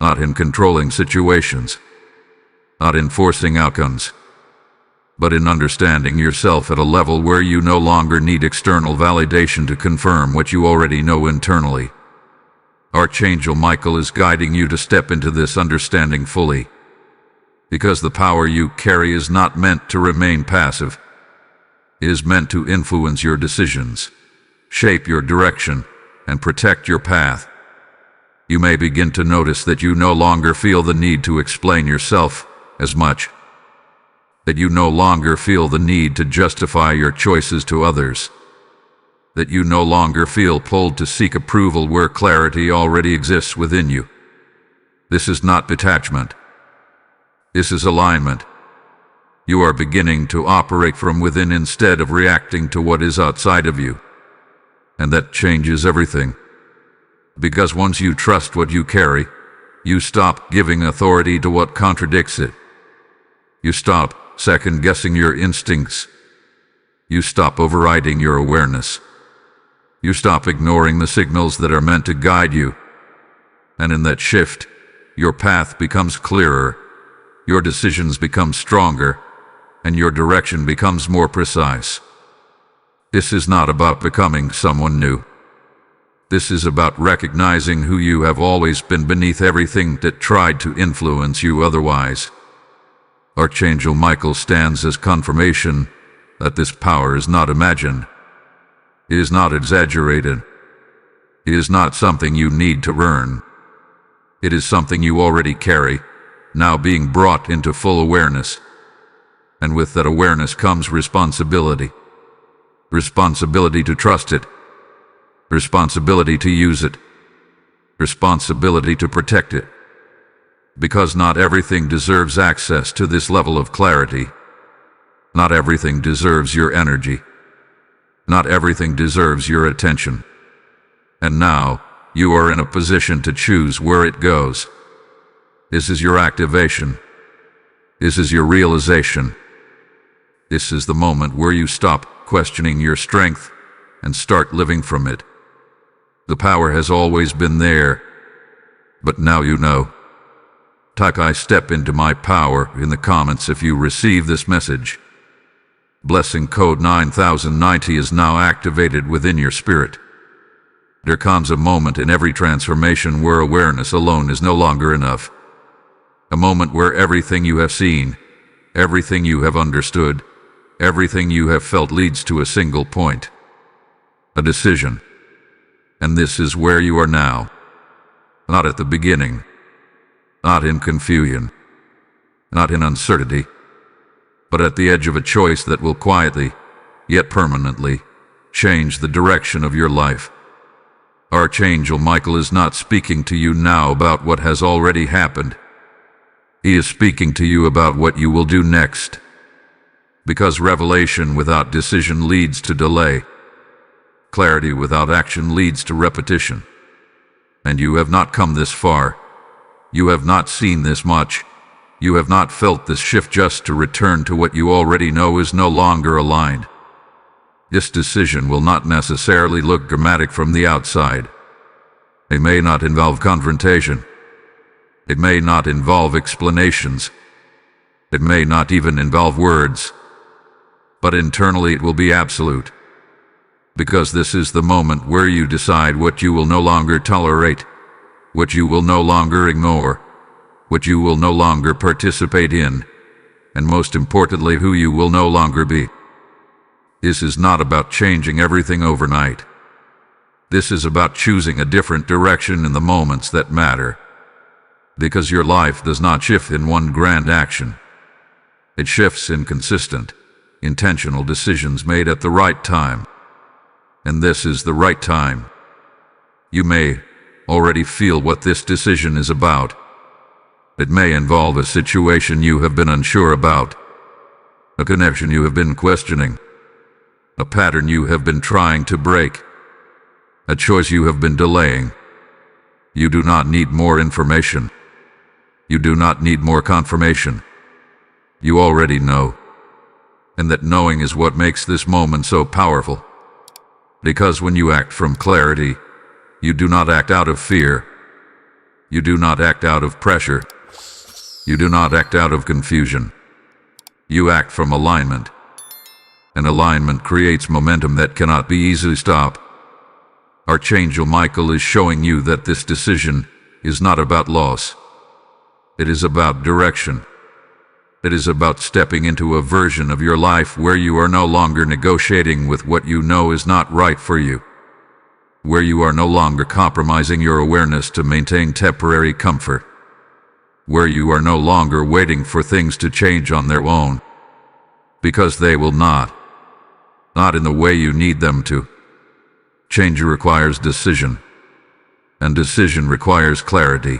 Not in controlling situations, not in forcing outcomes, but in understanding yourself at a level where you no longer need external validation to confirm what you already know internally. Archangel Michael is guiding you to step into this understanding fully, because the power you carry is not meant to remain passive. It is meant to influence your decisions, shape your direction, and protect your path. You may begin to notice that you no longer feel the need to explain yourself as much, that you no longer feel the need to justify your choices to others, that you no longer feel pulled to seek approval where clarity already exists within you. This is not detachment. This is alignment. You are beginning to operate from within instead of reacting to what is outside of you. And that changes everything. Because once you trust what you carry, you stop giving authority to what contradicts it. You stop second-guessing your instincts. You stop overriding your awareness. You stop ignoring the signals that are meant to guide you. And in that shift, your path becomes clearer, your decisions become stronger, and your direction becomes more precise. This is not about becoming someone new. This is about recognizing who you have always been beneath everything that tried to influence you otherwise. Archangel Michael stands as confirmation that this power is not imagined. It is not exaggerated. It is not something you need to earn. It is something you already carry, now being brought into full awareness. And with that awareness comes responsibility. Responsibility to trust it. Responsibility to use it. Responsibility to protect it. Because not everything deserves access to this level of clarity. Not everything deserves your energy. Not everything deserves your attention. And now, you are in a position to choose where it goes. This is your activation. This is your realization. This is the moment where you stop questioning your strength and start living from it. The power has always been there, but now you know. Type "I step into my power" in the comments if you receive this message. Blessing code 9090 is now activated within your spirit. There comes a moment in every transformation where awareness alone is no longer enough. A moment where everything you have seen, everything you have understood, everything you have felt leads to a single point. A decision. And this is where you are now. Not at the beginning. Not in confusion. Not in uncertainty. But at the edge of a choice that will quietly, yet permanently, change the direction of your life. Archangel Michael is not speaking to you now about what has already happened. He is speaking to you about what you will do next. Because revelation without decision leads to delay. Clarity without action leads to repetition. And you have not come this far. You have not seen this much. You have not felt this shift just to return to what you already know is no longer aligned. This decision will not necessarily look dramatic from the outside. It may not involve confrontation. It may not involve explanations. It may not even involve words. But internally it will be absolute. Because this is the moment where you decide what you will no longer tolerate, what you will no longer ignore, what you will no longer participate in, and most importantly, who you will no longer be. This is not about changing everything overnight. This is about choosing a different direction in the moments that matter. Because your life does not shift in one grand action. It shifts in consistent, intentional decisions made at the right time. And this is the right time. You may already feel what this decision is about. It may involve a situation you have been unsure about, a connection you have been questioning, a pattern you have been trying to break, a choice you have been delaying. You do not need more information. You do not need more confirmation. You already know. And that knowing is what makes this moment so powerful. Because when you act from clarity, you do not act out of fear. You do not act out of pressure. You do not act out of confusion. You act from alignment. And alignment creates momentum that cannot be easily stopped. Archangel Michael is showing you that this decision is not about loss. It is about direction. It is about stepping into a version of your life where you are no longer negotiating with what you know is not right for you, where you are no longer compromising your awareness to maintain temporary comfort, where you are no longer waiting for things to change on their own, because they will not in the way you need them to. Change requires decision, and decision requires clarity,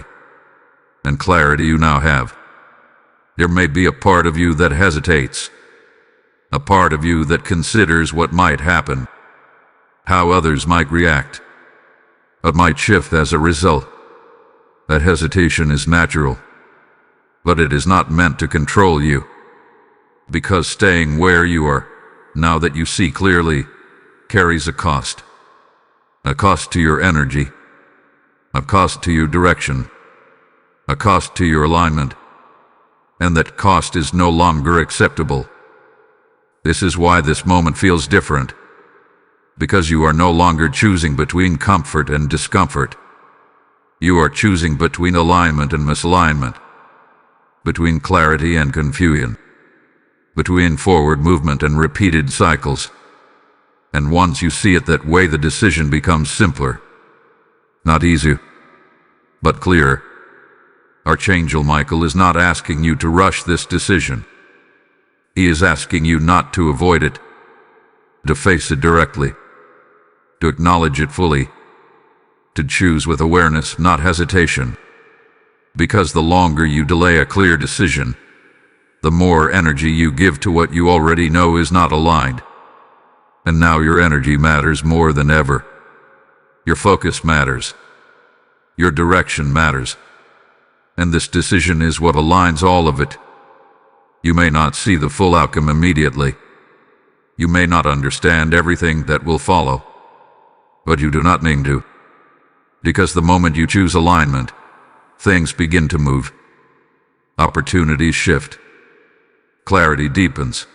and clarity you now have. There may be a part of you that hesitates, a part of you that considers what might happen, how others might react, what might shift as a result. That hesitation is natural, but it is not meant to control you, because staying where you are, now that you see clearly, carries a cost to your energy, a cost to your direction, a cost to your alignment, and that cost is no longer acceptable. This is why this moment feels different, because you are no longer choosing between comfort and discomfort. You are choosing between alignment and misalignment, between clarity and confusion, between forward movement and repeated cycles. And once you see it that way, the decision becomes simpler. Not easier, but clearer. Archangel Michael is not asking you to rush this decision. He is asking you not to avoid it, to face it directly, to acknowledge it fully, to choose with awareness, not hesitation. Because the longer you delay a clear decision, the more energy you give to what you already know is not aligned. And now your energy matters more than ever. Your focus matters. Your direction matters. And this decision is what aligns all of it. You may not see the full outcome immediately. You may not understand everything that will follow. But you do not need to. Because the moment you choose alignment, things begin to move. Opportunities shift. Clarity deepens.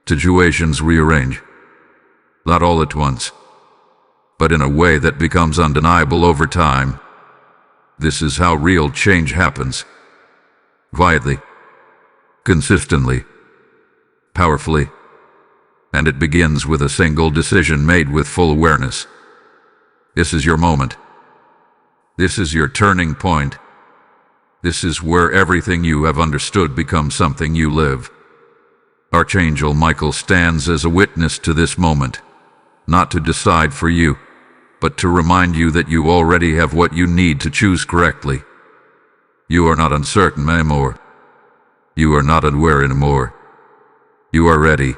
Situations rearrange. Not all at once, but in a way that becomes undeniable over time. This is how real change happens. Quietly, consistently, powerfully, and it begins with a single decision made with full awareness. This is your moment. This is your turning point. This is where everything you have understood becomes something you live. Archangel Michael stands as a witness to this moment, not to decide for you, but to remind you that you already have what you need to choose correctly. You are not uncertain anymore. You are not unaware anymore. You are ready.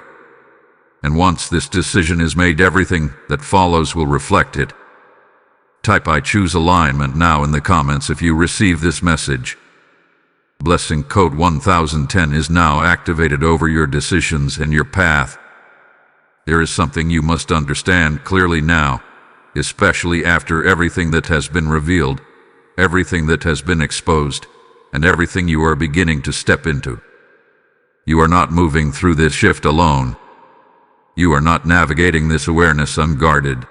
And once this decision is made, everything that follows will reflect it. Type "I choose alignment" now in the comments if you receive this message. Blessing code 1010 is now activated over your decisions and your path. There is something you must understand clearly now, especially after everything that has been revealed, everything that has been exposed, and everything you are beginning to step into. You are not moving through this shift alone. You are not navigating this awareness unguarded.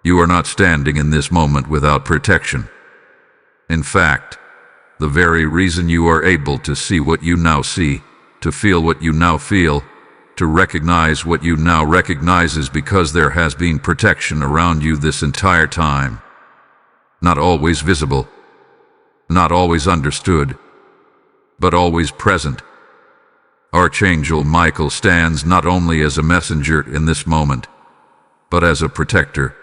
You are not standing in this moment without protection. In fact, the very reason you are able to see what you now see, to feel what you now feel, to recognize what you now recognize is because there has been protection around you this entire time. Not always visible, not always understood, but always present. Archangel Michael stands not only as a messenger in this moment, but as a protector.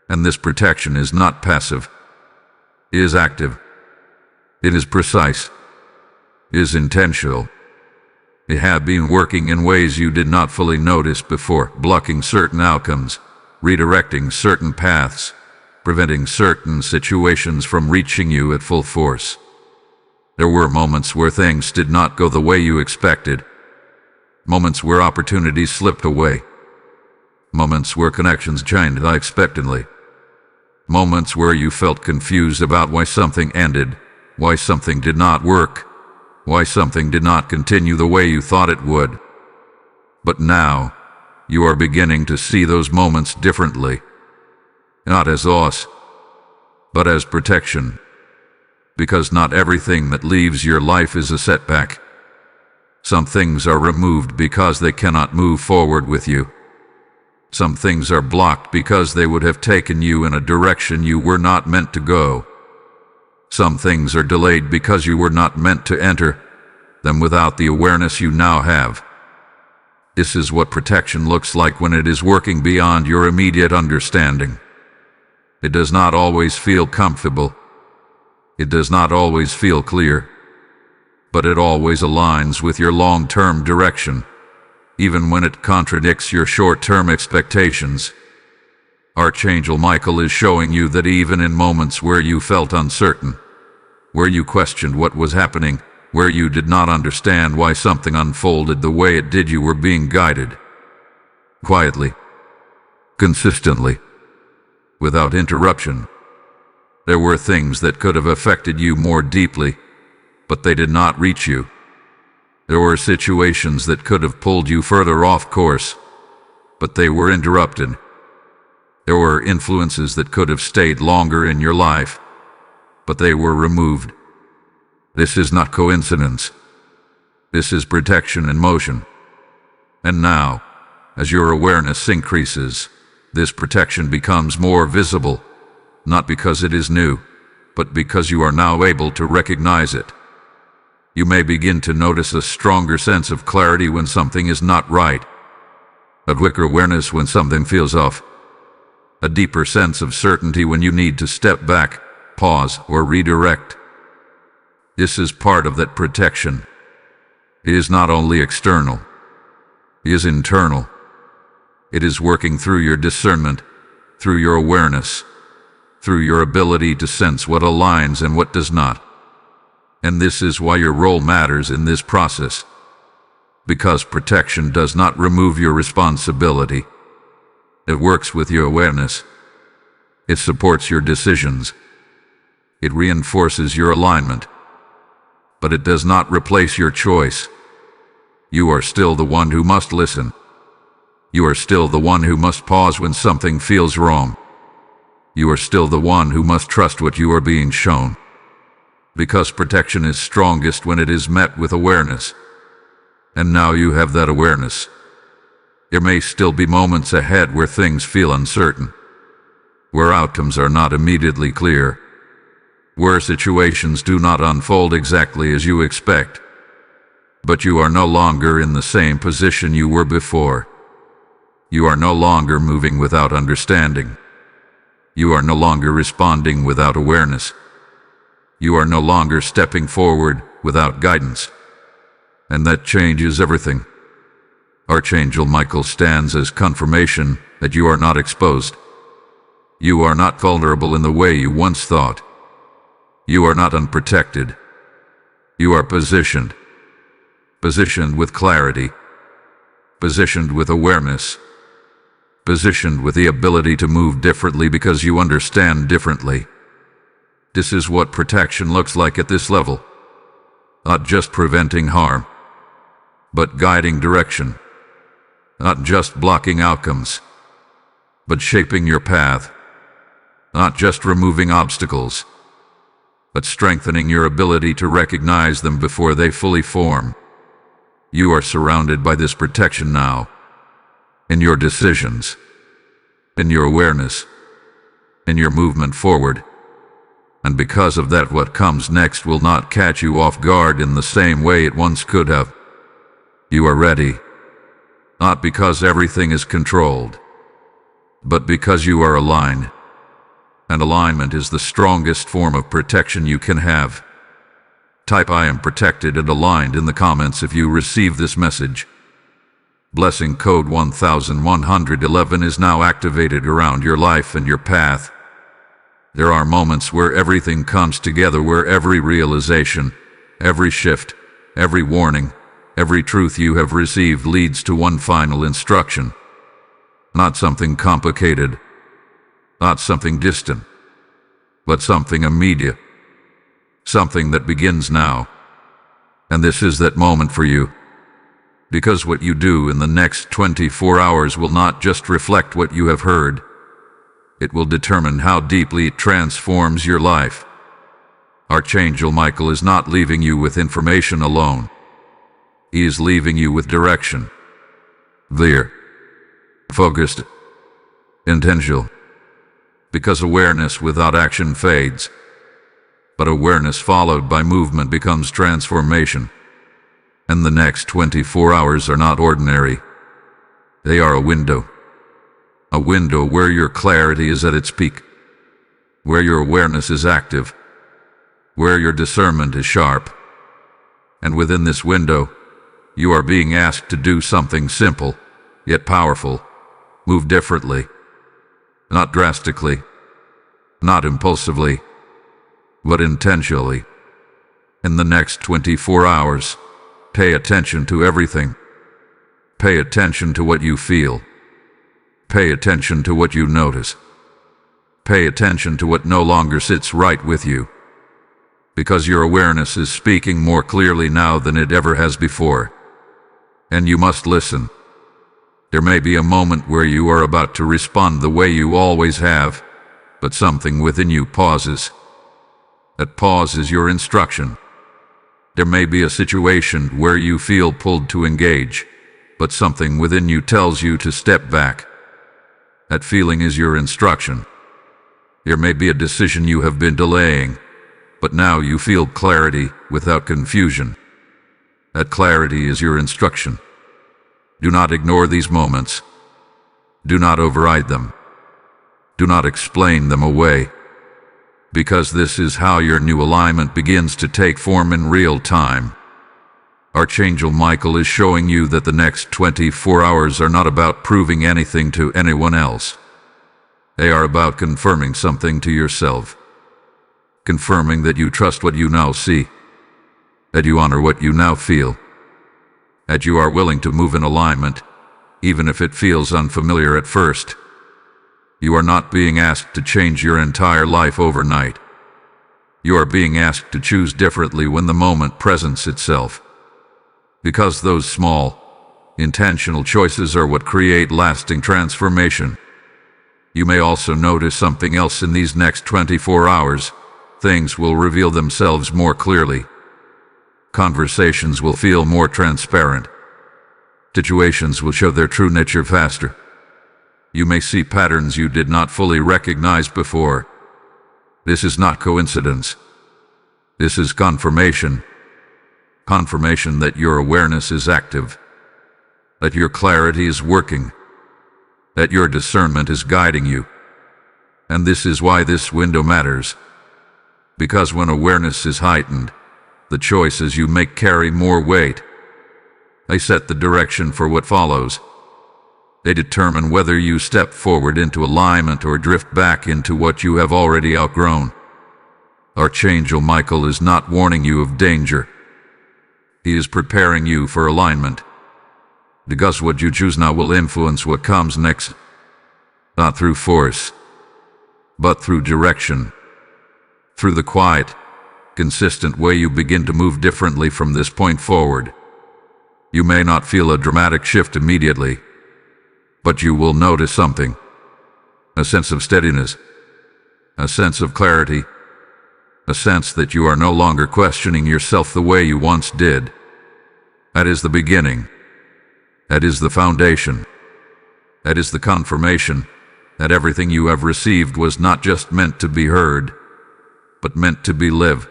And this protection is not passive, it is active. It is precise. It is intentional. It had been working in ways you did not fully notice before, blocking certain outcomes, redirecting certain paths, preventing certain situations from reaching you at full force. There were moments where things did not go the way you expected, moments where opportunities slipped away, moments where connections changed unexpectedly, moments where you felt confused about why something ended, why something did not work, why something did not continue the way you thought it would. But now, you are beginning to see those moments differently, not as loss, but as protection. Because not everything that leaves your life is a setback. Some things are removed because they cannot move forward with you. Some things are blocked because they would have taken you in a direction you were not meant to go. Some things are delayed because you were not meant to enter them without the awareness you now have. This is what protection looks like when it is working beyond your immediate understanding. It does not always feel comfortable. It does not always feel clear, but it always aligns with your long-term direction, even when it contradicts your short-term expectations. Archangel Michael is showing you that even in moments where you felt uncertain, where you questioned what was happening, where you did not understand why something unfolded the way it did, you were being guided. Quietly, consistently, without interruption. There were things that could have affected you more deeply, but they did not reach you. There were situations that could have pulled you further off course, but they were interrupted. There were influences that could have stayed longer in your life, but they were removed. This is not coincidence. This is protection in motion. And now, as your awareness increases, this protection becomes more visible. Not because it is new, but because you are now able to recognize it. You may begin to notice a stronger sense of clarity when something is not right, a quicker awareness when something feels off, a deeper sense of certainty when you need to step back, pause, or redirect. This is part of that protection. It is not only external, it is internal. It is working through your discernment, through your awareness, through your ability to sense what aligns and what does not. And this is why your role matters in this process. Because protection does not remove your responsibility. It works with your awareness. It supports your decisions. It reinforces your alignment. But it does not replace your choice. You are still the one who must listen. You are still the one who must pause when something feels wrong. You are still the one who must trust what you are being shown. Because protection is strongest when it is met with awareness. And now you have that awareness. There may still be moments ahead where things feel uncertain, where outcomes are not immediately clear, where situations do not unfold exactly as you expect. But you are no longer in the same position you were before. You are no longer moving without understanding. You are no longer responding without awareness. You are no longer stepping forward without guidance. And that changes everything. Archangel Michael stands as confirmation that you are not exposed. You are not vulnerable in the way you once thought. You are not unprotected. You are positioned. Positioned with clarity. Positioned with awareness. Positioned with the ability to move differently because you understand differently. This is what protection looks like at this level. Not just preventing harm, but guiding direction. Not just blocking outcomes, but shaping your path. Not just removing obstacles, but strengthening your ability to recognize them before they fully form. You are surrounded by this protection now. In your decisions, in your awareness, in your movement forward. And because of that, what comes next will not catch you off guard in the same way it once could have. You are ready, not because everything is controlled, but because you are aligned. And alignment is the strongest form of protection you can have. Type "I am protected and aligned" in the comments if you receive this message. Blessing code 1111 is now activated around your life and your path. There are moments where everything comes together, where every realization, every shift, every warning, every truth you have received leads to one final instruction. Not something complicated, not something distant, but something immediate. Something that begins now. And this is that moment for you. Because what you do in the next 24 hours will not just reflect what you have heard. It will determine how deeply it transforms your life. Archangel Michael is not leaving you with information alone. He is leaving you with direction. Clear, focused, intentional. Because awareness without action fades. But awareness followed by movement becomes transformation. And the next 24 hours are not ordinary. They are a window. A window where your clarity is at its peak. Where your awareness is active. Where your discernment is sharp. And within this window, you are being asked to do something simple, yet powerful. Move differently. Not drastically. Not impulsively. But intentionally. In the next 24 hours, pay attention to everything. Pay attention to what you feel. Pay attention to what you notice. Pay attention to what no longer sits right with you. Because your awareness is speaking more clearly now than it ever has before. And you must listen. There may be a moment where you are about to respond the way you always have, but something within you pauses. That pause is your instruction. There may be a situation where you feel pulled to engage, but something within you tells you to step back. That feeling is your instruction. There may be a decision you have been delaying, but now you feel clarity without confusion. That clarity is your instruction. Do not ignore these moments. Do not override them. Do not explain them away. Because this is how your new alignment begins to take form in real time. Archangel Michael is showing you that the next 24 hours are not about proving anything to anyone else. They are about confirming something to yourself. Confirming that you trust what you now see. That you honor what you now feel. That you are willing to move in alignment, even if it feels unfamiliar at first. You are not being asked to change your entire life overnight. You are being asked to choose differently when the moment presents itself. Because those small, intentional choices are what create lasting transformation. You may also notice something else in these next 24 hours. Things will reveal themselves more clearly. Conversations will feel more transparent. Situations will show their true nature faster. You may see patterns you did not fully recognize before. This is not coincidence. This is confirmation. Confirmation that your awareness is active. That your clarity is working. That your discernment is guiding you. And this is why this window matters. Because when awareness is heightened, the choices you make carry more weight. They set the direction for what follows. They determine whether you step forward into alignment or drift back into what you have already outgrown. Archangel Michael is not warning you of danger. He is preparing you for alignment. Because what you choose now will influence what comes next. Not through force, but through direction. Through the quiet, consistent way you begin to move differently from this point forward. You may not feel a dramatic shift immediately, but you will notice something. A sense of steadiness. A sense of clarity. A sense that you are no longer questioning yourself the way you once did. That is the beginning. That is the foundation. That is the confirmation that everything you have received was not just meant to be heard, but meant to be lived.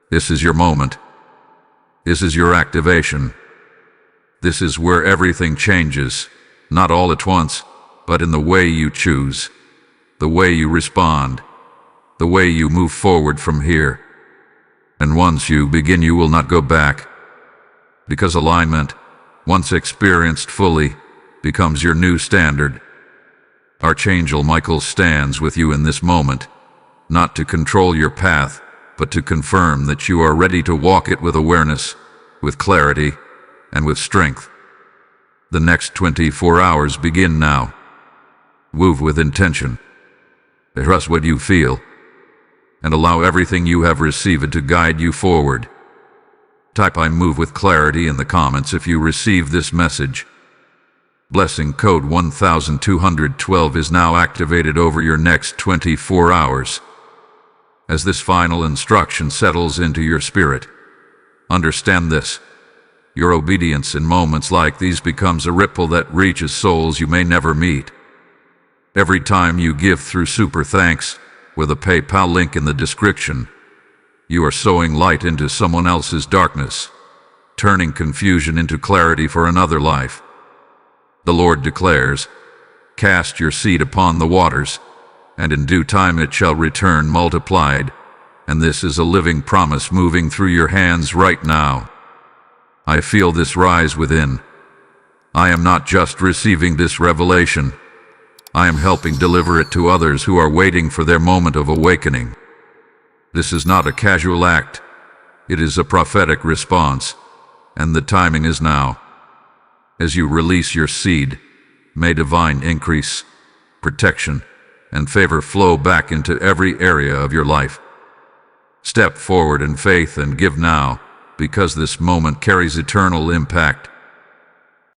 This is your moment. This is your activation. This is where everything changes. Not all at once, but in the way you choose, the way you respond, the way you move forward from here. And once you begin, you will not go back, because alignment, once experienced fully, becomes your new standard. Archangel Michael stands with you in this moment, not to control your path, but to confirm that you are ready to walk it with awareness, with clarity, and with strength. The next 24 hours begin now. Move with intention. Trust what you feel, and allow everything you have received to guide you forward. Type "I move with clarity" in the comments if you receive this message. Blessing code 1212 is now activated over your next 24 hours. As this final instruction settles into your spirit, understand this: your obedience in moments like these becomes a ripple that reaches souls you may never meet. Every time you give through Super Thanks, with a PayPal link in the description, you are sowing light into someone else's darkness, turning confusion into clarity for another life. The Lord declares, "Cast your seed upon the waters, and in due time it shall return multiplied." And this is a living promise moving through your hands right now. I feel this rise within. I am not just receiving this revelation, I am helping deliver it to others who are waiting for their moment of awakening. This is not a casual act. It is a prophetic response, and the timing is now. As you release your seed, may divine increase, protection, and favor flow back into every area of your life. Step forward in faith and give now, because this moment carries eternal impact.